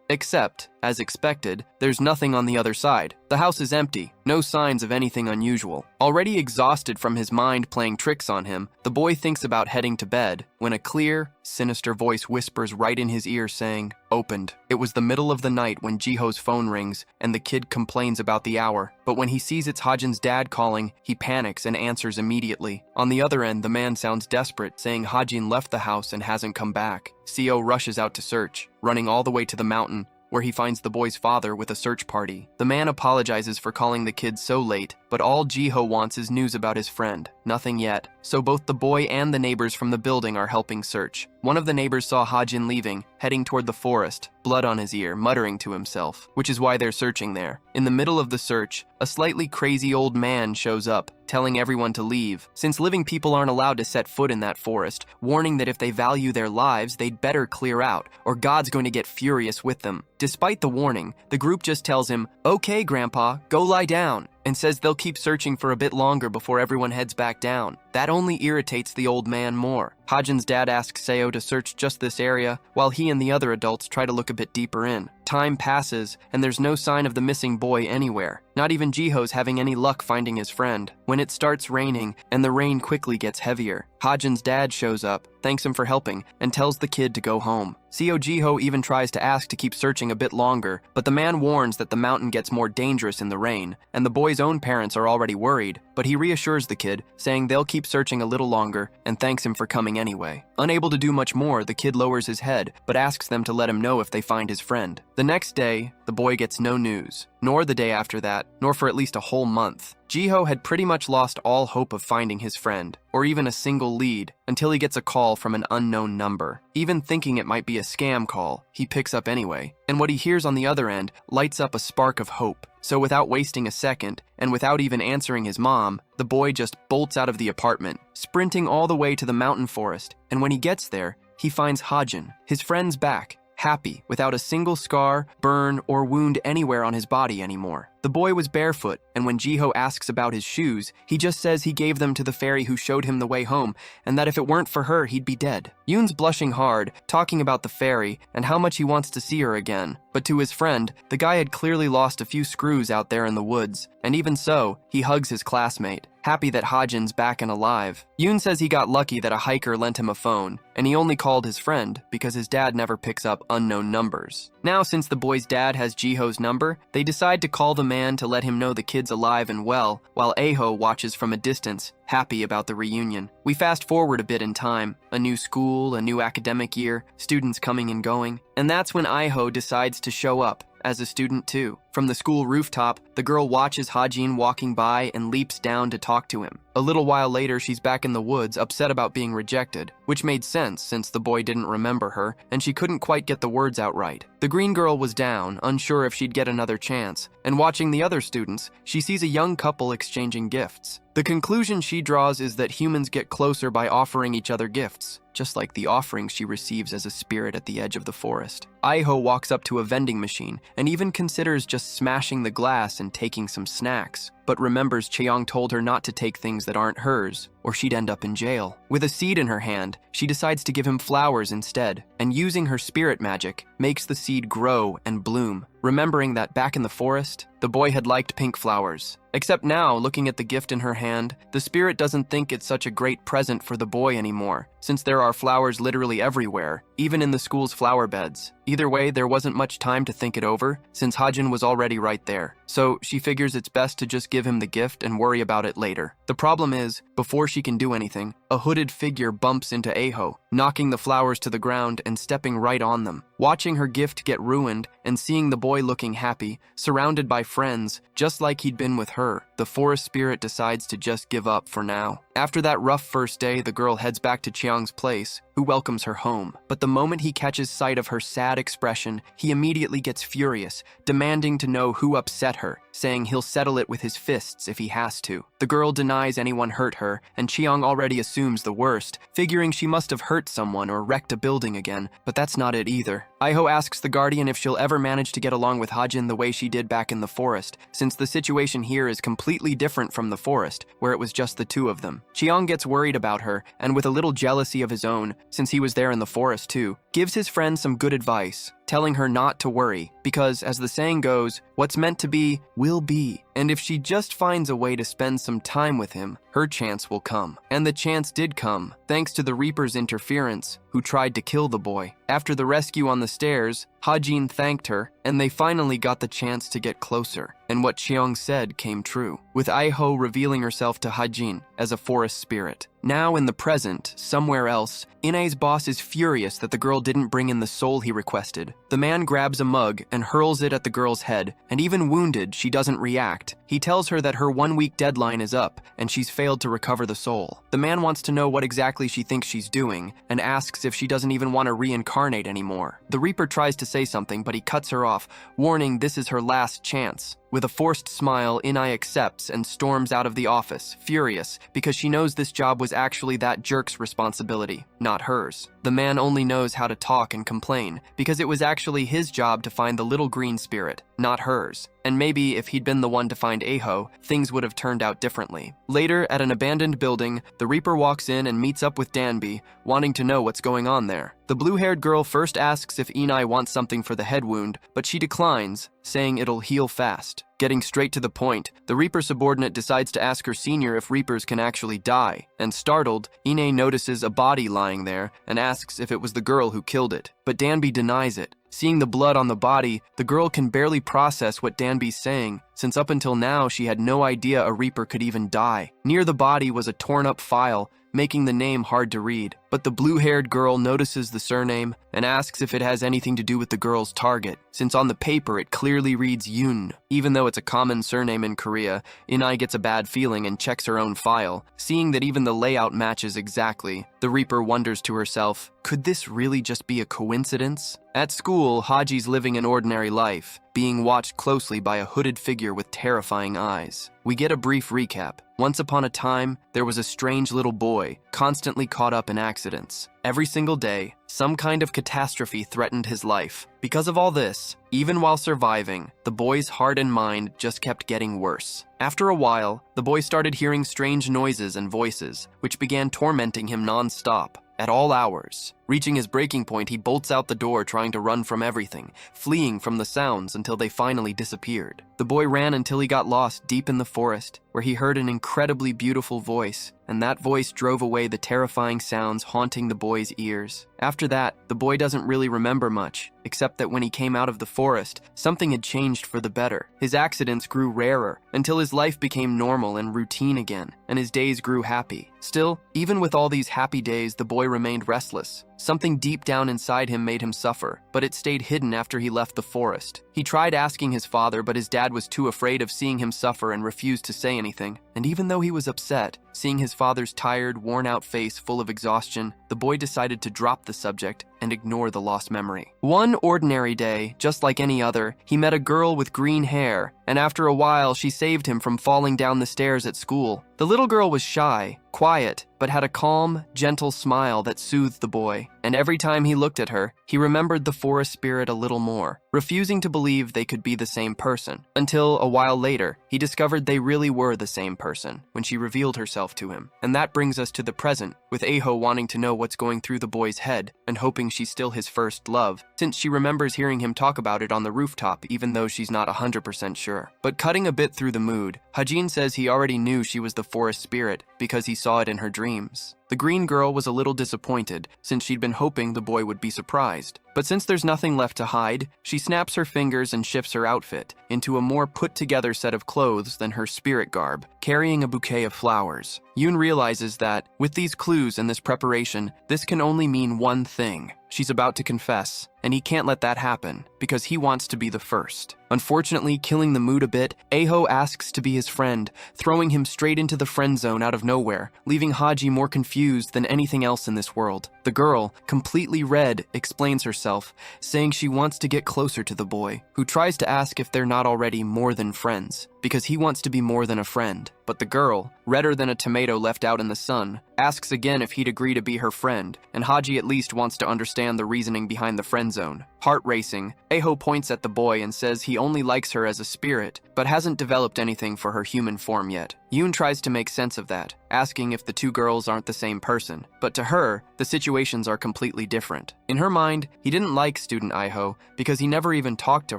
Except, as expected, there's nothing on the other side. The house is empty, no signs of anything unusual. Already exhausted from his mind playing tricks on him, the boy thinks about heading to bed, when a clear, sinister voice whispers right in his ear saying, "Opened." It was the middle of the night when Jiho's phone rings, and the kid complains about the hour. But when he sees it's Hajin's dad calling, he panics and answers immediately. On the other end, the man sounds desperate, saying Hajin left the house and hasn't come back. Seo rushes out to search, running all the way to the mountain, where he finds the boy's father with a search party. The man apologizes for calling the kid so late, but all Jiho wants is news about his friend. Nothing yet. So both the boy and the neighbors from the building are helping search. One of the neighbors saw Hajin leaving, heading toward the forest, blood on his ear, muttering to himself, which is why they're searching there. In the middle of the search, a slightly crazy old man shows up, telling everyone to leave, since living people aren't allowed to set foot in that forest, warning that if they value their lives, they'd better clear out, or God's going to get furious with them. Despite the warning, the group just tells him, "Okay, Grandpa, go lie down," and says they'll keep searching for a bit longer before everyone heads back down. That only irritates the old man more. Hajin's dad asks Seo to search just this area, while he and the other adults try to look a bit deeper in. Time passes, and there's no sign of the missing boy anywhere. Not even Jiho's having any luck finding his friend. When it starts raining, and the rain quickly gets heavier, Hajin's dad shows up, thanks him for helping, and tells the kid to go home. Seo Jiho even tries to ask to keep searching a bit longer, but the man warns that the mountain gets more dangerous in the rain, and the boy's own parents are already worried, but he reassures the kid, saying they'll keep searching a little longer, and thanks him for coming anyway. Unable to do much more, the kid lowers his head, but asks them to let him know if they find his friend. The next day, the boy gets no news, nor the day after that, nor for at least a whole month. Jiho had pretty much lost all hope of finding his friend, or even a single lead, until he gets a call from an unknown number. Even thinking it might be a scam call, he picks up anyway, and what he hears on the other end lights up a spark of hope. So without wasting a second, and without even answering his mom, the boy just bolts out of the apartment, sprinting all the way to the mountain forest, and when he gets there, he finds Hajin, his friend's back, happy, without a single scar, burn, or wound anywhere on his body anymore. The boy was barefoot, and when Jiho asks about his shoes, he just says he gave them to the fairy who showed him the way home, and that if it weren't for her, he'd be dead. Yoon's blushing hard, talking about the fairy and how much he wants to see her again. But to his friend, the guy had clearly lost a few screws out there in the woods, and even so, he hugs his classmate, happy that Hajin's back and alive. Yoon says he got lucky that a hiker lent him a phone, and he only called his friend because his dad never picks up unknown numbers. Now, since the boy's dad has Jiho's number, they decide to call the man to let him know the kid's alive and well, while Aho watches from a distance, happy about the reunion. We fast forward a bit in time, a new school, a new academic year, students coming and going, and that's when Iho decides to show up, as a student too. From the school rooftop, the girl watches Hajin walking by and leaps down to talk to him. A little while later, she's back in the woods, upset about being rejected, which made sense since the boy didn't remember her, and she couldn't quite get the words out right. The green girl was down, unsure if she'd get another chance, and watching the other students, she sees a young couple exchanging gifts. The conclusion she draws is that humans get closer by offering each other gifts, just like the offerings she receives as a spirit at the edge of the forest. Iho walks up to a vending machine and even considers just smashing the glass and taking some snacks, but remembers Cheong told her not to take things that aren't hers, or she'd end up in jail. With a seed in her hand, she decides to give him flowers instead, and using her spirit magic, makes the seed grow and bloom, remembering that back in the forest, the boy had liked pink flowers. Except now, looking at the gift in her hand, the spirit doesn't think it's such a great present for the boy anymore, since there are flowers literally everywhere, even in the school's flower beds. Either way, there wasn't much time to think it over, since Hajin was already right there. So she figures it's best to just give him the gift and worry about it later. The problem is, before she can do anything, a hooded figure bumps into Aho, knocking the flowers to the ground and stepping right on them. Watching her gift get ruined and seeing the boy looking happy, surrounded by friends, just like he'd been with her, the forest spirit decides to just give up for now. After that rough first day, the girl heads back to Chiang's place, who welcomes her home. But the moment he catches sight of her sad expression, he immediately gets furious, demanding to know who upset her, saying he'll settle it with his fists if he has to. The girl denies anyone hurt her, and Chiang already assumes the worst, figuring she must have hurt someone or wrecked a building again, but that's not it either. Iho asks the guardian if she'll ever manage to get along with Hajin the way she did back in the forest, since the situation here is completely different from the forest, where it was just the two of them. Chiang gets worried about her, and with a little jealousy of his own, since he was there in the forest too, gives his friend some good advice, telling her not to worry, because, as the saying goes, what's meant to be, will be. And if she just finds a way to spend some time with him, her chance will come. And the chance did come, thanks to the Reaper's interference, who tried to kill the boy. After the rescue on the stairs, Hajin thanked her, and they finally got the chance to get closer. And what Cheong said came true, with Iho revealing herself to Hajin as a forest spirit. Now in the present, somewhere else, Ine's boss is furious that the girl didn't bring in the soul he requested. The man grabs a mug and hurls it at the girl's head, and even wounded, she doesn't react. He tells her that her 1-week deadline is up, and she's failed to recover the soul. The man wants to know what exactly she thinks she's doing, and asks if she doesn't even want to reincarnate anymore. The Reaper tries to say something, but he cuts her off, warning this is her last chance. With a forced smile, Inai accepts and storms out of the office, furious, because she knows this job was actually that jerk's responsibility, not hers. The man only knows how to talk and complain, because it was actually his job to find the little green spirit, not hers. And maybe if he'd been the one to find Aho, things would have turned out differently. Later, at an abandoned building, the Reaper walks in and meets up with Danby, wanting to know what's going on there. The blue-haired girl first asks if Inai wants something for the head wound, but she declines, saying it'll heal fast. Getting straight to the point, the Reaper subordinate decides to ask her senior if Reapers can actually die, and startled, Ine notices a body lying there and asks if it was the girl who killed it, but Danby denies it. Seeing the blood on the body, the girl can barely process what Danby's saying, since up until now she had no idea a Reaper could even die. Near the body was a torn-up file, making the name hard to read, but the blue-haired girl notices the surname and asks if it has anything to do with the girl's target, since on the paper it clearly reads Yoon. Even though it's a common surname in Korea, Inai gets a bad feeling and checks her own file, seeing that even the layout matches exactly. The Reaper wonders to herself, could this really just be a coincidence? At school, Haji's living an ordinary life, being watched closely by a hooded figure with terrifying eyes. We get a brief recap. Once upon a time, there was a strange little boy, constantly caught up in accidents. Every single day, some kind of catastrophe threatened his life. Because of all this, even while surviving, the boy's heart and mind just kept getting worse. After a while, the boy started hearing strange noises and voices, which began tormenting him non-stop, at all hours. Reaching his breaking point, he bolts out the door trying to run from everything, fleeing from the sounds until they finally disappeared. The boy ran until he got lost deep in the forest, where he heard an incredibly beautiful voice, and that voice drove away the terrifying sounds haunting the boy's ears. After that, the boy doesn't really remember much, except that when he came out of the forest, something had changed for the better. His accidents grew rarer, until his life became normal and routine again, and his days grew happy. Still, even with all these happy days, the boy remained restless. Something deep down inside him made him suffer, but it stayed hidden after he left the forest. He tried asking his father, but his dad was too afraid of seeing him suffer and refused to say anything. And even though he was upset, seeing his father's tired, worn-out face full of exhaustion, the boy decided to drop the subject and ignore the lost memory. One ordinary day, just like any other, he met a girl with green hair, and after a while, she saved him from falling down the stairs at school. The little girl was shy, quiet, but had a calm, gentle smile that soothed the boy, and every time he looked at her, he remembered the forest spirit a little more, refusing to believe they could be the same person. Until, a while later, he discovered they really were the same person when she revealed herself to him. And that brings us to the present, with Aho wanting to know what's going through the boy's head and hoping she's still his first love, since she remembers hearing him talk about it on the rooftop even though she's not 100% sure. But cutting a bit through the mood, Hajin says he already knew she was the forest spirit because he saw it in her dreams. The green girl was a little disappointed since she'd been hoping the boy would be surprised. But since there's nothing left to hide, she snaps her fingers and shifts her outfit into a more put-together set of clothes than her spirit garb, carrying a bouquet of flowers. Yoon realizes that, with these clues and this preparation, this can only mean one thing. She's about to confess, and he can't let that happen because he wants to be the first. Unfortunately, killing the mood a bit, Aho asks to be his friend, throwing him straight into the friend zone out of nowhere, leaving Haji more confused than anything else in this world. The girl, completely red, explains herself, saying she wants to get closer to the boy, who tries to ask if they're not already more than friends, because he wants to be more than a friend. But the girl, redder than a tomato left out in the sun, asks again if he'd agree to be her friend, and Haji at least wants to understand the reasoning behind the friend zone. Heart racing, Aho points at the boy and says he only likes her as a spirit, but hasn't developed anything for her human form yet. Yoon tries to make sense of that, asking if the two girls aren't the same person, but to her, the situations are completely different. In her mind, he didn't like student Iho because he never even talked to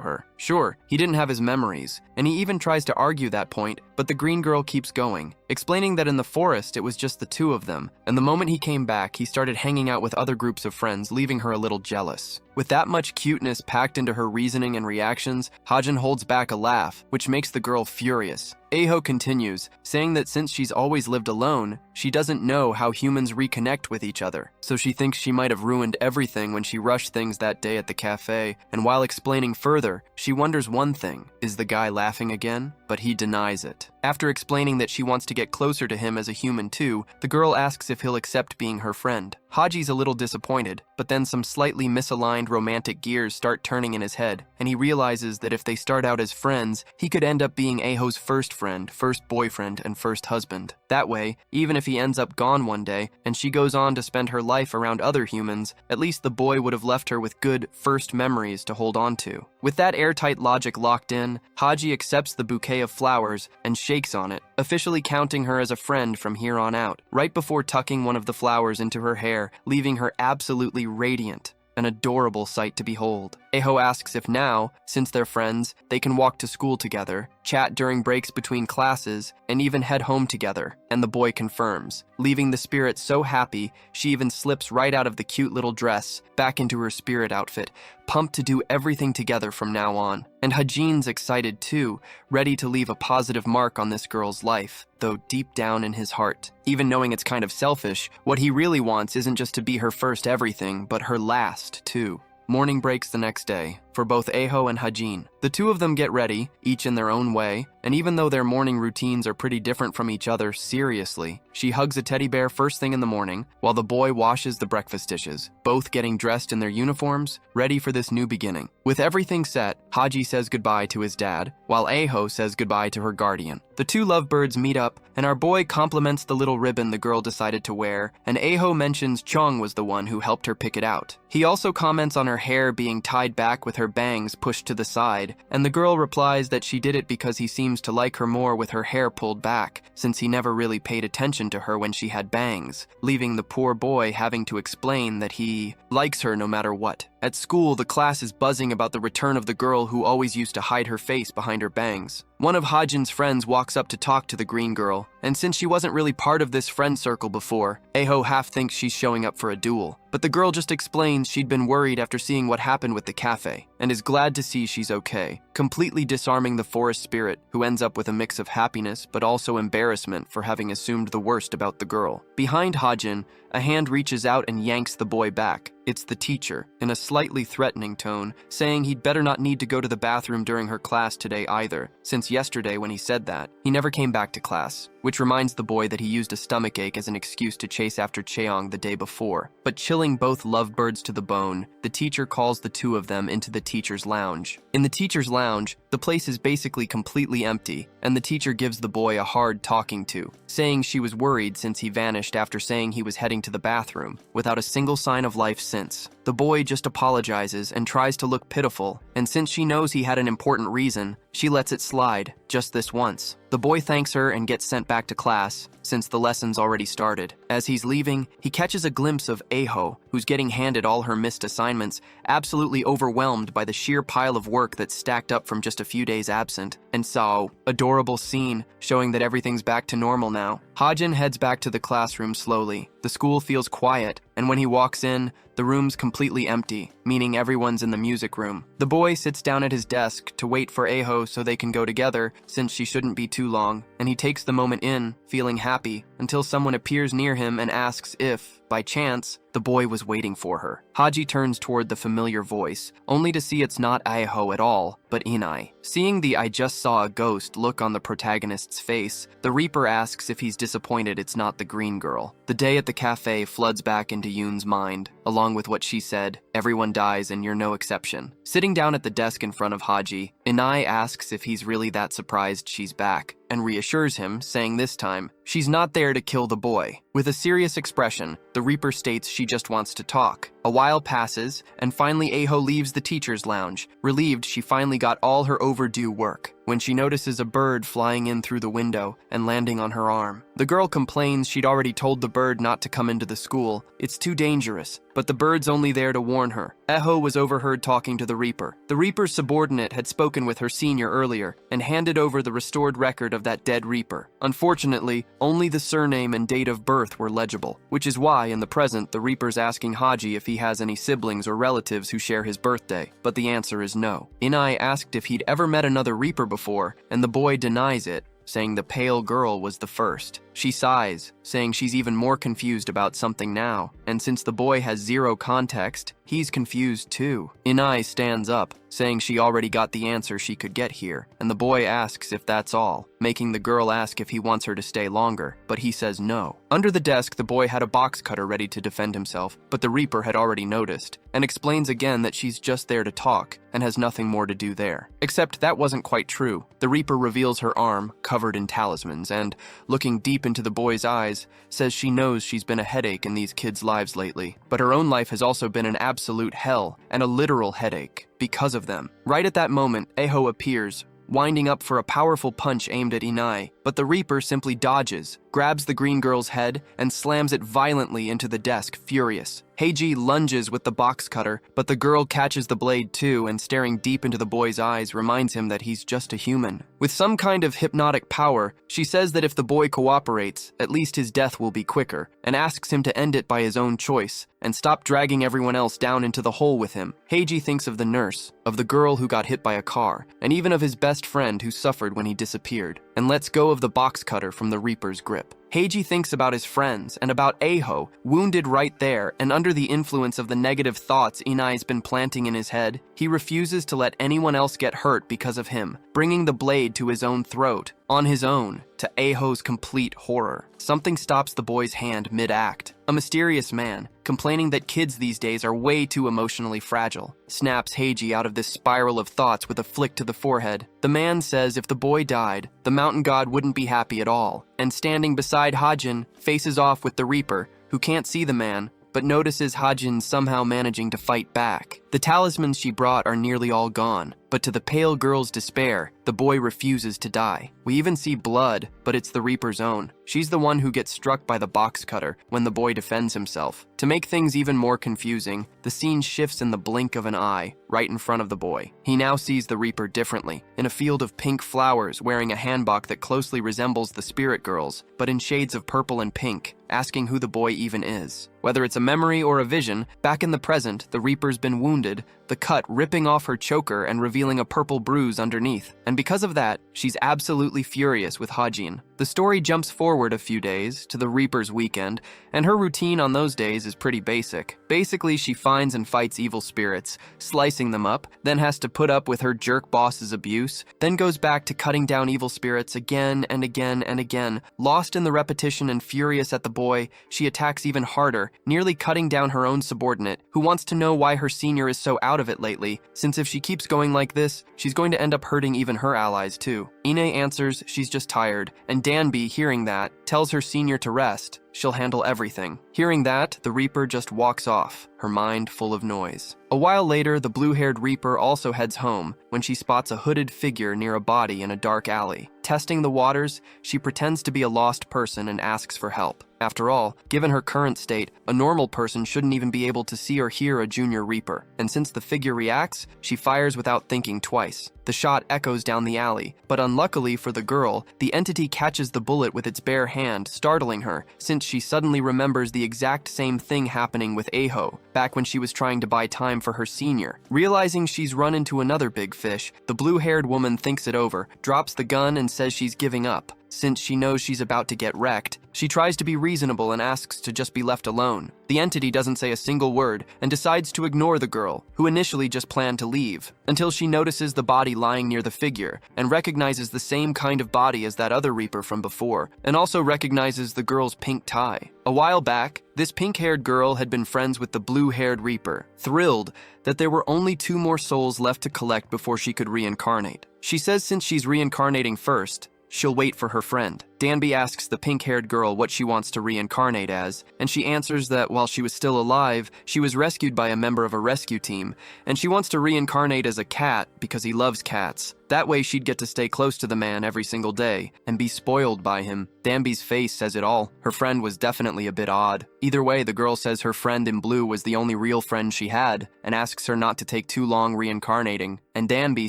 her. Sure, he didn't have his memories, and he even tries to argue that point, but the green girl keeps going, explaining that in the forest it was just the two of them, and the moment he came back, he started hanging out with other groups of friends, leaving her a little jealous. With that much cuteness packed into her reasoning and reactions, Hajin holds back a laugh, which makes the girl furious. Aho continues, saying that since she's always lived alone, she doesn't know how humans reconnect with each other, so she thinks she might have ruined everything when she rushed things that day at the cafe, and while explaining further, she wonders one thing, is the guy laughing again? But he denies it. After explaining that she wants to get closer to him as a human too, the girl asks if he'll accept being her friend. Haji's a little disappointed, but then some slightly misaligned romantic gears start turning in his head, and he realizes that if they start out as friends, he could end up being Aho's first friend, first boyfriend, and first husband. That way, even if he ends up gone one day, and she goes on to spend her life around other humans, at least the boy would have left her with good first memories to hold on to. With that airtight logic locked in, Haji accepts the bouquet of flowers and shakes on it, officially counting her as a friend from here on out, right before tucking one of the flowers into her hair, leaving her absolutely radiant. An adorable sight to behold. Aho asks if now, since they're friends, they can walk to school together, chat during breaks between classes, and even head home together, and the boy confirms, leaving the spirit so happy she even slips right out of the cute little dress, back into her spirit outfit, pumped to do everything together from now on. And Hajin's excited too, ready to leave a positive mark on this girl's life, though deep down in his heart, even knowing it's kind of selfish, what he really wants isn't just to be her first everything, but her last too. Morning breaks the next day, for both Aho and Hajin. The two of them get ready, each in their own way, and even though their morning routines are pretty different from each other, seriously, she hugs a teddy bear first thing in the morning, while the boy washes the breakfast dishes, both getting dressed in their uniforms, ready for this new beginning. With everything set, Haji says goodbye to his dad, while Aho says goodbye to her guardian. The two lovebirds meet up, and our boy compliments the little ribbon the girl decided to wear, and Aho mentions Chung was the one who helped her pick it out. He also comments on her hair being tied back with her bangs pushed to the side, and the girl replies that she did it because he seems to like her more with her hair pulled back, since he never really paid attention to her when she had bangs, leaving the poor boy having to explain that he likes her no matter what. At school, the class is buzzing about the return of the girl who always used to hide her face behind her bangs. One of Hajin's friends walks up to talk to the green girl, and since she wasn't really part of this friend circle before, Aho half thinks she's showing up for a duel. But the girl just explains she'd been worried after seeing what happened with the cafe, and is glad to see she's okay, completely disarming the forest spirit, who ends up with a mix of happiness but also embarrassment for having assumed the worst about the girl. Behind Hajin, a hand reaches out and yanks the boy back. It's the teacher, in a slightly threatening tone, saying he'd better not need to go to the bathroom during her class today either, since yesterday when he said that, he never came back to class, which reminds the boy that he used a stomachache as an excuse to chase after Cheong the day before. But chilling both lovebirds to the bone, the teacher calls the two of them into the teacher's lounge. In the teacher's lounge, the place is basically completely empty, and the teacher gives the boy a hard talking to, saying she was worried since he vanished after saying he was heading to the bathroom, without a single sign of life since. The boy just apologizes and tries to look pitiful, and since she knows he had an important reason, she lets it slide, just this once. The boy thanks her and gets sent back to class, since the lesson's already started. As he's leaving, he catches a glimpse of Aho, who's getting handed all her missed assignments, absolutely overwhelmed by the sheer pile of work that's stacked up from just a few days absent. And so, adorable scene, showing that everything's back to normal now. Hajin heads back to the classroom slowly. The school feels quiet, and when he walks in, the room's completely empty, meaning everyone's in the music room. The boy sits down at his desk to wait for Aho so they can go together, since she shouldn't be too long, and he takes the moment in, feeling happy, until someone appears near him and asks if, by chance, the boy was waiting for her. Haji turns toward the familiar voice, only to see it's not Aho at all, but Inai. Seeing the "I just saw a ghost" look on the protagonist's face, the Reaper asks if he's disappointed it's not the green girl. The day at the cafe floods back into Yoon's mind, along with what she said, "Everyone dies and you're no exception." Sitting down at the desk in front of Haji, Inai asks if he's really that surprised she's back, and reassures him, saying this time, she's not there to kill the boy. With a serious expression, the Reaper states she just wants to talk. A while passes, and finally Aho leaves the teacher's lounge, relieved she finally got all her overdue work, when she notices a bird flying in through the window and landing on her arm. The girl complains she'd already told the bird not to come into the school. It's too dangerous, but the bird's only there to warn her. Aho was overheard talking to the Reaper. The Reaper's subordinate had spoken with her senior earlier and handed over the restored record of that dead Reaper. Unfortunately, only the surname and date of birth were legible, which is why, in the present, the Reaper's asking Haji if he has any siblings or relatives who share his birthday, but the answer is no. Inai asked if he'd ever met another Reaper before, and the boy denies it, saying the pale girl was the first. She sighs, saying she's even more confused about something now, and since the boy has zero context, he's confused too. Inai stands up, saying she already got the answer she could get here, and the boy asks if that's all, making the girl ask if he wants her to stay longer, but he says no. Under the desk, the boy had a box cutter ready to defend himself, but the Reaper had already noticed, and explains again that she's just there to talk, and has nothing more to do there. Except that wasn't quite true. The Reaper reveals her arm, covered in talismans, and, looking deep into the boy's eyes, says she knows she's been a headache in these kids' lives lately, but her own life has also been an absolute hell, and a literal headache, because of them. Right at that moment, Aho appears, winding up for a powerful punch aimed at Inai, but the Reaper simply dodges, grabs the green girl's head, and slams it violently into the desk, furious. Heiji lunges with the box cutter, but the girl catches the blade too, and staring deep into the boy's eyes reminds him that he's just a human. With some kind of hypnotic power, she says that if the boy cooperates, at least his death will be quicker, and asks him to end it by his own choice, and stop dragging everyone else down into the hole with him. Heiji thinks of the nurse, of the girl who got hit by a car, and even of his best friend who suffered when he disappeared. and lets go of the box cutter from the Reaper's grip. Heiji thinks about his friends and about Aho, wounded right there, and under the influence of the negative thoughts Inai's been planting in his head, he refuses to let anyone else get hurt because of him, bringing the blade to his own throat, on his own, to Aho's complete horror. Something stops the boy's hand mid-act. A mysterious man, complaining that kids these days are way too emotionally fragile, snaps Heiji out of this spiral of thoughts with a flick to the forehead. The man says if the boy died, the mountain god wouldn't be happy at all, and standing beside Hajin, faces off with the Reaper, who can't see the man, but notices Hajin somehow managing to fight back. The talismans she brought are nearly all gone, but to the pale girl's despair, the boy refuses to die. We even see blood, but it's the Reaper's own. She's the one who gets struck by the box cutter when the boy defends himself. To make things even more confusing, the scene shifts in the blink of an eye, right in front of the boy. He now sees the Reaper differently, in a field of pink flowers wearing a hanbok that closely resembles the spirit girl's, but in shades of purple and pink, asking who the boy even is. Whether it's a memory or a vision, back in the present, the Reaper's been wounded, the cut ripping off her choker and revealing a purple bruise underneath. And because of that, she's absolutely furious with Hajin. The story jumps forward a few days to the Reaper's weekend, and her routine on those days is pretty basic. Basically, she finds and fights evil spirits, slicing them up, then has to put up with her jerk boss's abuse, then goes back to cutting down evil spirits again and again and again. Lost in the repetition and furious at the boy, she attacks even harder, nearly cutting down her own subordinate, who wants to know why her senior is so out of it lately, since if she keeps going like this, she's going to end up hurting even her allies too. Ine answers she's just tired, and Danby, hearing that, tells her senior to rest. She'll handle everything. Hearing that, the Reaper just walks off, her mind full of noise. A while later, the blue-haired Reaper also heads home when she spots a hooded figure near a body in a dark alley. Testing the waters, she pretends to be a lost person and asks for help. After all, given her current state, a normal person shouldn't even be able to see or hear a junior Reaper, and since the figure reacts, she fires without thinking twice. The shot echoes down the alley, but unluckily for the girl, the entity catches the bullet with its bare hand, startling her, since she suddenly remembers the exact same thing happening with Aho, back when she was trying to buy time for her senior. Realizing she's run into another big fish, the blue-haired woman thinks it over, drops the gun and says she's giving up. Since she knows she's about to get wrecked, she tries to be reasonable and asks to just be left alone. The entity doesn't say a single word and decides to ignore the girl, who initially just planned to leave, until she notices the body lying near the figure and recognizes the same kind of body as that other Reaper from before, and also recognizes the girl's pink tie. A while back, this pink-haired girl had been friends with the blue-haired Reaper, thrilled that there were only 2 more souls left to collect before she could reincarnate. She says since she's reincarnating first, she'll wait for her friend. Danby asks the pink-haired girl what she wants to reincarnate as, and she answers that while she was still alive, she was rescued by a member of a rescue team, and she wants to reincarnate as a cat because he loves cats. That way she'd get to stay close to the man every single day, and be spoiled by him. Danby's face says it all. Her friend was definitely a bit odd. Either way, the girl says her friend in blue was the only real friend she had, and asks her not to take too long reincarnating, and Danby,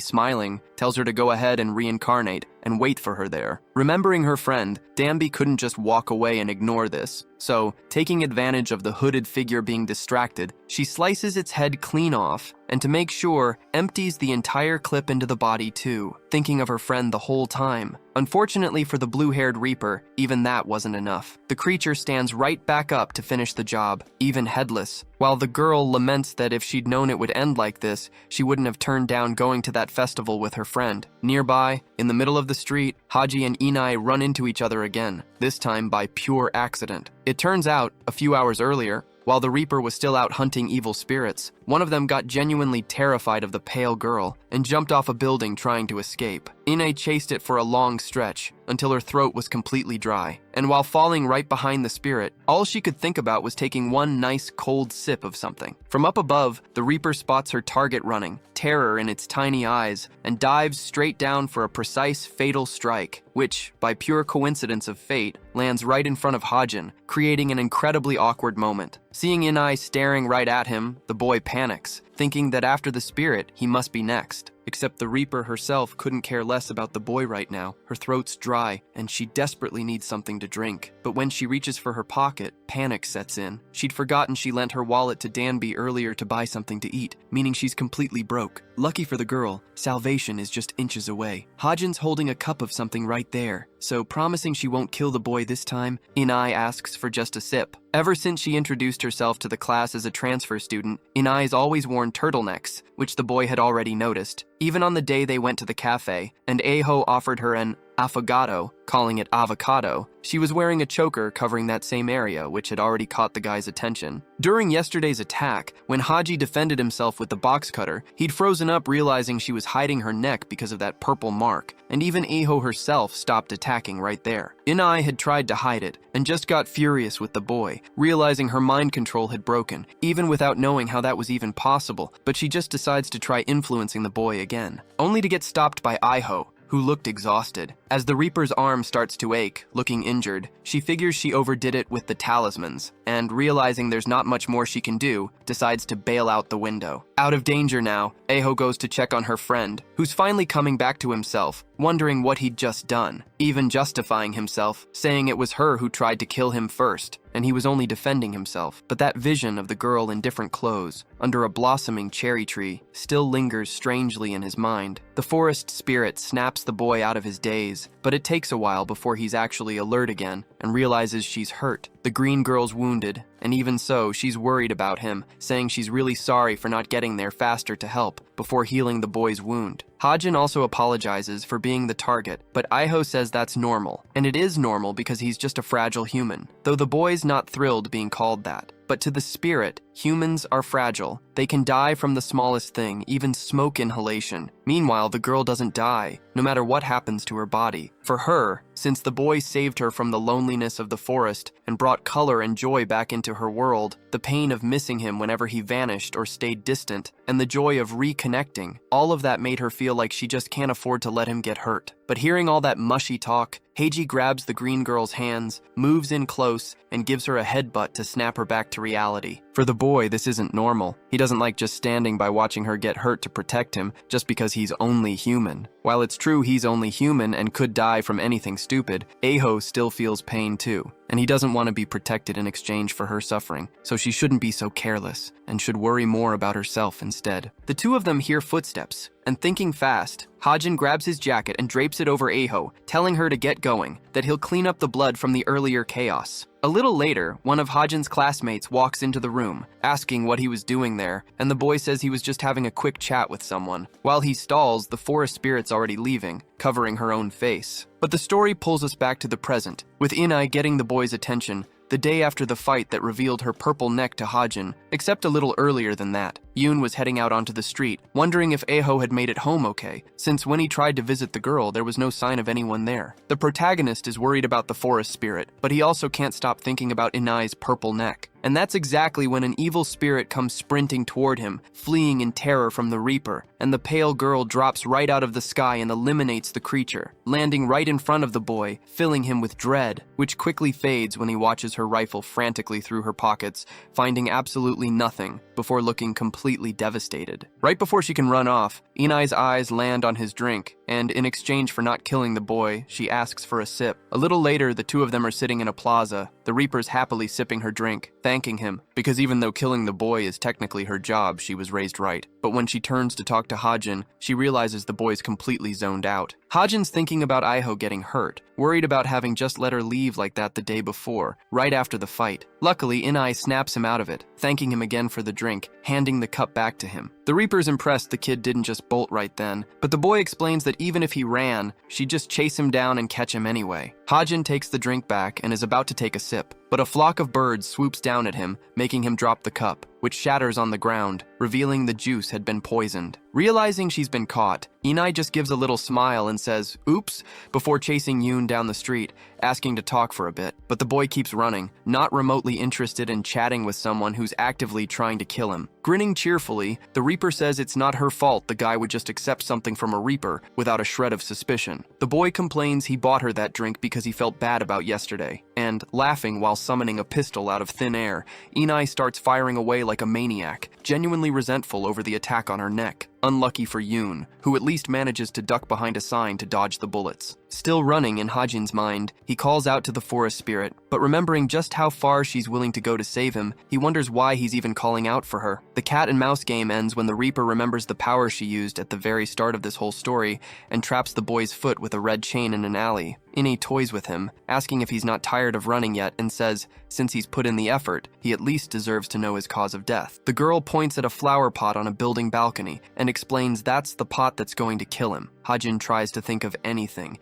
smiling, tells her to go ahead and reincarnate, and wait for her there. Remembering her friend, Danby couldn't just walk away and ignore this. So, taking advantage of the hooded figure being distracted, she slices its head clean off, and to make sure, empties the entire clip into the body too, thinking of her friend the whole time. Unfortunately for the blue-haired Reaper, even that wasn't enough. The creature stands right back up to finish the job, even headless, while the girl laments that if she'd known it would end like this, she wouldn't have turned down going to that festival with her friend. Nearby, in the middle of the street, Haji and Inai run into each other again, this time by pure accident. It turns out, a few hours earlier, while the Reaper was still out hunting evil spirits, one of them got genuinely terrified of the pale girl and jumped off a building trying to escape. Ine chased it for a long stretch until her throat was completely dry, and while falling right behind the spirit, all she could think about was taking one nice cold sip of something. From up above, the Reaper spots her target running, terror in its tiny eyes, and dives straight down for a precise fatal strike, which, by pure coincidence of fate, lands right in front of Hajin, creating an incredibly awkward moment. Seeing Inai staring right at him, the boy panics, thinking that after the spirit, he must be next. except the Reaper herself couldn't care less about the boy right now. Her throat's dry, and she desperately needs something to drink. But when she reaches for her pocket, panic sets in. She'd forgotten she lent her wallet to Danby earlier to buy something to eat, meaning she's completely broke. Lucky for the girl, salvation is just inches away. Hajin's holding a cup of something right there, so promising she won't kill the boy this time, Inai asks for just a sip. Ever since she introduced herself to the class as a transfer student, Inai's always worn turtlenecks, which the boy had already noticed. Even on the day they went to the cafe, and Aho offered her an affogato, calling it avocado, she was wearing a choker covering that same area, which had already caught the guy's attention. During yesterday's attack, when Haji defended himself with the box cutter, he'd frozen up realizing she was hiding her neck because of that purple mark, and even Aho herself stopped attacking right there. Inai had tried to hide it, and just got furious with the boy, realizing her mind control had broken, even without knowing how that was even possible, but she just decides to try influencing the boy again, only to get stopped by Iho, who looked exhausted. As the Reaper's arm starts to ache, looking injured, she figures she overdid it with the talismans, and realizing there's not much more she can do, decides to bail out the window. Out of danger now, Aho goes to check on her friend, who's finally coming back to himself, wondering what he'd just done, even justifying himself, saying it was her who tried to kill him first, and he was only defending himself. But that vision of the girl in different clothes, under a blossoming cherry tree, still lingers strangely in his mind. The forest spirit snaps the boy out of his daze, but it takes a while before he's actually alert again and realizes she's hurt. The green girl's wounded, and even so, she's worried about him, saying she's really sorry for not getting there faster to help, before healing the boy's wound. Hajin also apologizes for being the target, but Iho says that's normal, and it is normal because he's just a fragile human, though the boy's not thrilled being called that. But to the spirit, humans are fragile. They can die from the smallest thing, even smoke inhalation. Meanwhile, the girl doesn't die, no matter what happens to her body. For her, since the boy saved her from the loneliness of the forest and brought color and joy back into her world, the pain of missing him whenever he vanished or stayed distant, and the joy of reconnecting, all of that made her feel like she just can't afford to let him get hurt. But hearing all that mushy talk, Heiji grabs the green girl's hands, moves in close, and gives her a headbutt to snap her back to reality. For the boy, this isn't normal. He doesn't like just standing by watching her get hurt to protect him, just because he's only human. While it's true he's only human and could die from anything stupid, Aho still feels pain too, and he doesn't want to be protected in exchange for her suffering, so she shouldn't be so careless, and should worry more about herself instead. The two of them hear footsteps, and thinking fast, Hajin grabs his jacket and drapes it over Aho, telling her to get going, that he'll clean up the blood from the earlier chaos. A little later, one of Hajin's classmates walks into the room, asking what he was doing there, and the boy says he was just having a quick chat with someone. While he stalls, the forest spirit's already leaving, covering her own face. But the story pulls us back to the present, with Inai getting the boy's attention, the day after the fight that revealed her purple neck to Hajin, except a little earlier than that. Yoon was heading out onto the street, wondering if Aho had made it home okay, since when he tried to visit the girl, there was no sign of anyone there. The protagonist is worried about the forest spirit, but he also can't stop thinking about Inai's purple neck. And that's exactly when an evil spirit comes sprinting toward him, fleeing in terror from the Reaper, and the pale girl drops right out of the sky and eliminates the creature, landing right in front of the boy, filling him with dread, which quickly fades when he watches her rifle frantically through her pockets, finding absolutely nothing, before looking completely devastated. Right before she can run off, Inai's eyes land on his drink, and in exchange for not killing the boy, she asks for a sip. A little later, the two of them are sitting in a plaza, the Reaper's happily sipping her drink, thanking him, because even though killing the boy is technically her job, she was raised right. But when she turns to talk to Hajin, she realizes the boy's completely zoned out. Hajin's thinking about Iho getting hurt, worried about having just let her leave like that the day before, right after the fight. Luckily, Inai snaps him out of it, thanking him again for the drink, handing the cup back to him. The Reaper's impressed the kid didn't just bolt right then, but the boy explains that even if he ran, she'd just chase him down and catch him anyway. Hajin takes the drink back and is about to take a sip, but a flock of birds swoops down at him, making him drop the cup, which shatters on the ground, revealing the juice had been poisoned. Realizing she's been caught, Inai just gives a little smile and says, "Oops," before chasing Yoon down the street, asking to talk for a bit. But the boy keeps running, not remotely interested in chatting with someone who's actively trying to kill him. Grinning cheerfully, the Reaper says it's not her fault the guy would just accept something from a Reaper without a shred of suspicion. The boy complains he bought her that drink because he felt bad about yesterday, and, laughing while summoning a pistol out of thin air, Inai starts firing away like a maniac, genuinely resentful over the attack on her neck. Unlucky for Yoon, who at least manages to duck behind a sign to dodge the bullets. Still running in Hajin's mind, he calls out to the forest spirit, but remembering just how far she's willing to go to save him, he wonders why he's even calling out for her. The cat and mouse game ends when the Reaper remembers the power she used at the very start of this whole story and traps the boy's foot with a red chain in an alley. Innie toys with him, asking if he's not tired of running yet, and says, since he's put in the effort, he at least deserves to know his cause of death. The girl points at a flower pot on a building balcony and explains that's the pot that's going to kill him. Hajin tries to think of anything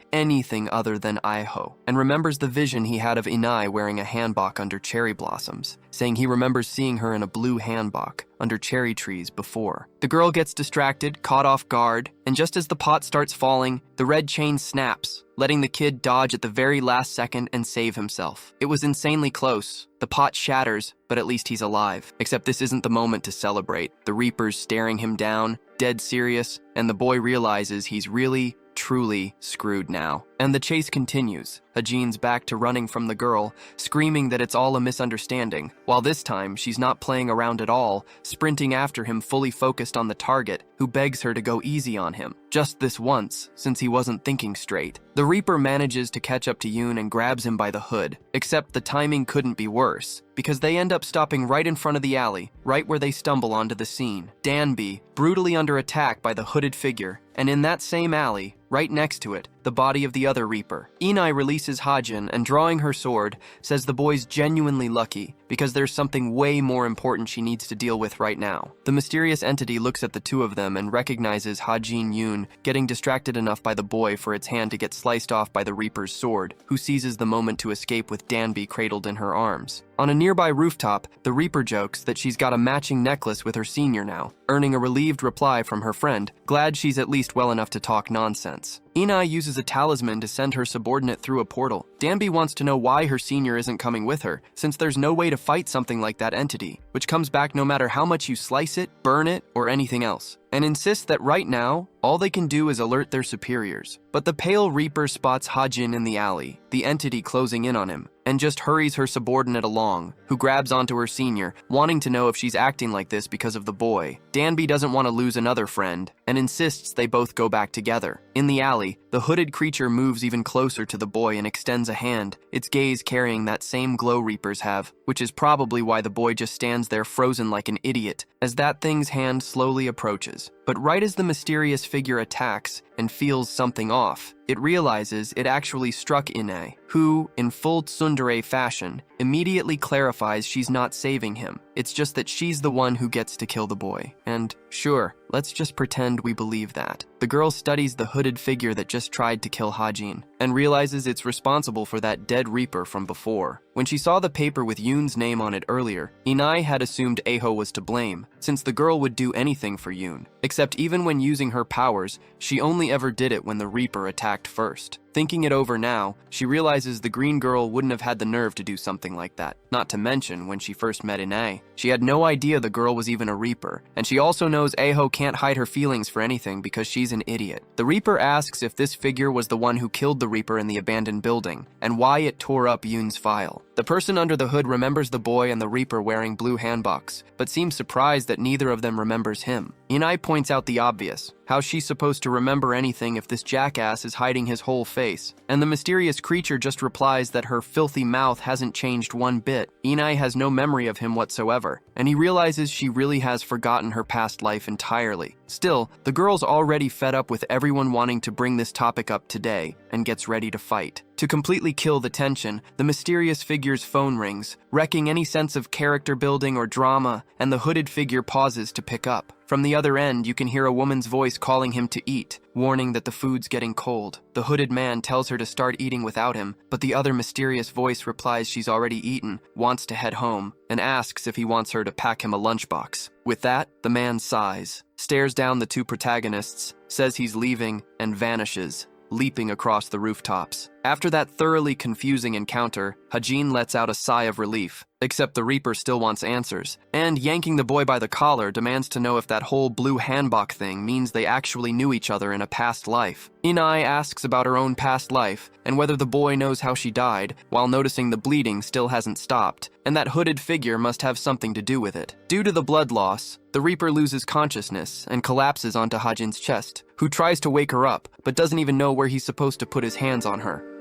other than Iho, and remembers the vision he had of Inai wearing a hanbok under cherry blossoms, saying he remembers seeing her in a blue hanbok under cherry trees before. The girl gets distracted, caught off guard, and just as the pot starts falling, the red chain snaps, letting the kid dodge at the very last second and save himself. It was insanely close. The pot shatters, but at least he's alive. Except this isn't the moment to celebrate. The Reaper's staring him down, dead serious, and the boy realizes he's really, truly screwed now. And the chase continues. Hajin's back to running from the girl, screaming that it's all a misunderstanding, while this time she's not playing around at all, sprinting after him fully focused on the target, who begs her to go easy on him. Just this once, since he wasn't thinking straight. The Reaper manages to catch up to Yoon and grabs him by the hood, except the timing couldn't be worse, because they end up stopping right in front of the alley, right where they stumble onto the scene. Danby, brutally under attack by the hooded figure, and in that same alley, right next to it, the body of the other Reaper. Inai releases Hajin and, drawing her sword, says the boy's genuinely lucky because there's something way more important she needs to deal with right now. The mysterious entity looks at the two of them and recognizes Hajin Yoon getting distracted enough by the boy for its hand to get sliced off by the Reaper's sword, who seizes the moment to escape with Danby cradled in her arms. On a nearby rooftop, the Reaper jokes that she's got a matching necklace with her senior now, earning a relieved reply from her friend, glad she's at least well enough to talk nonsense. Inai uses a talisman to send her subordinate through a portal. Danby wants to know why her senior isn't coming with her, since there's no way to fight something like that entity, which comes back no matter how much you slice it, burn it, or anything else, and insists that right now, all they can do is alert their superiors. But the pale Reaper spots Hajin in the alley, the entity closing in on him, and just hurries her subordinate along, who grabs onto her senior, wanting to know if she's acting like this because of the boy. Danby doesn't want to lose another friend, and insists they both go back together. In the alley, the hooded creature moves even closer to the boy and extends a hand, its gaze carrying that same glow Reapers have, which is probably why the boy just stands there frozen like an idiot, as that thing's hand slowly approaches. But right as the mysterious figure attacks and feels something off, it realizes it actually struck Inai, who, in full tsundere fashion, immediately clarifies she's not saving him. It's just that she's the one who gets to kill the boy. And sure, let's just pretend we believe that. The girl studies the hooded figure that just tried to kill Hajin, and realizes it's responsible for that dead Reaper from before. When she saw the paper with Yoon's name on it earlier, Inai had assumed Aho was to blame, since the girl would do anything for Yoon. Except even when using her powers, she only ever did it when the Reaper attacked first. Thinking it over now, she realizes the green girl wouldn't have had the nerve to do something like that. Not to mention, when she first met Inai, she had no idea the girl was even a Reaper, and she also knows Aho can't hide her feelings for anything because she's an idiot. The Reaper asks if this figure was the one who killed the Reaper in the abandoned building, and why it tore up Yoon's file. The person under the hood remembers the boy and the Reaper wearing blue handboks, but seems surprised that neither of them remembers him. Inai points out the obvious. How's she supposed to remember anything if this jackass is hiding his whole face? And the mysterious creature just replies that her filthy mouth hasn't changed one bit. Inai has no memory of him whatsoever, and he realizes she really has forgotten her past life entirely. Still, the girl's already fed up with everyone wanting to bring this topic up today, and gets ready to fight. To completely kill the tension, the mysterious figure's phone rings, wrecking any sense of character building or drama, and the hooded figure pauses to pick up. From the other end, you can hear a woman's voice calling him to eat, warning that the food's getting cold. The hooded man tells her to start eating without him, but the other mysterious voice replies she's already eaten, wants to head home, and asks if he wants her to pack him a lunchbox. With that, the man sighs, stares down the two protagonists, says he's leaving, and vanishes, leaping across the rooftops. After that thoroughly confusing encounter, Hajin lets out a sigh of relief, except the Reaper still wants answers, and yanking the boy by the collar demands to know if that whole blue hanbok thing means they actually knew each other in a past life. Inai asks about her own past life, and whether the boy knows how she died, while noticing the bleeding still hasn't stopped, and that hooded figure must have something to do with it. Due to the blood loss, the Reaper loses consciousness and collapses onto Hajin's chest, who tries to wake her up, but doesn't even know where he's supposed to put his hands on her.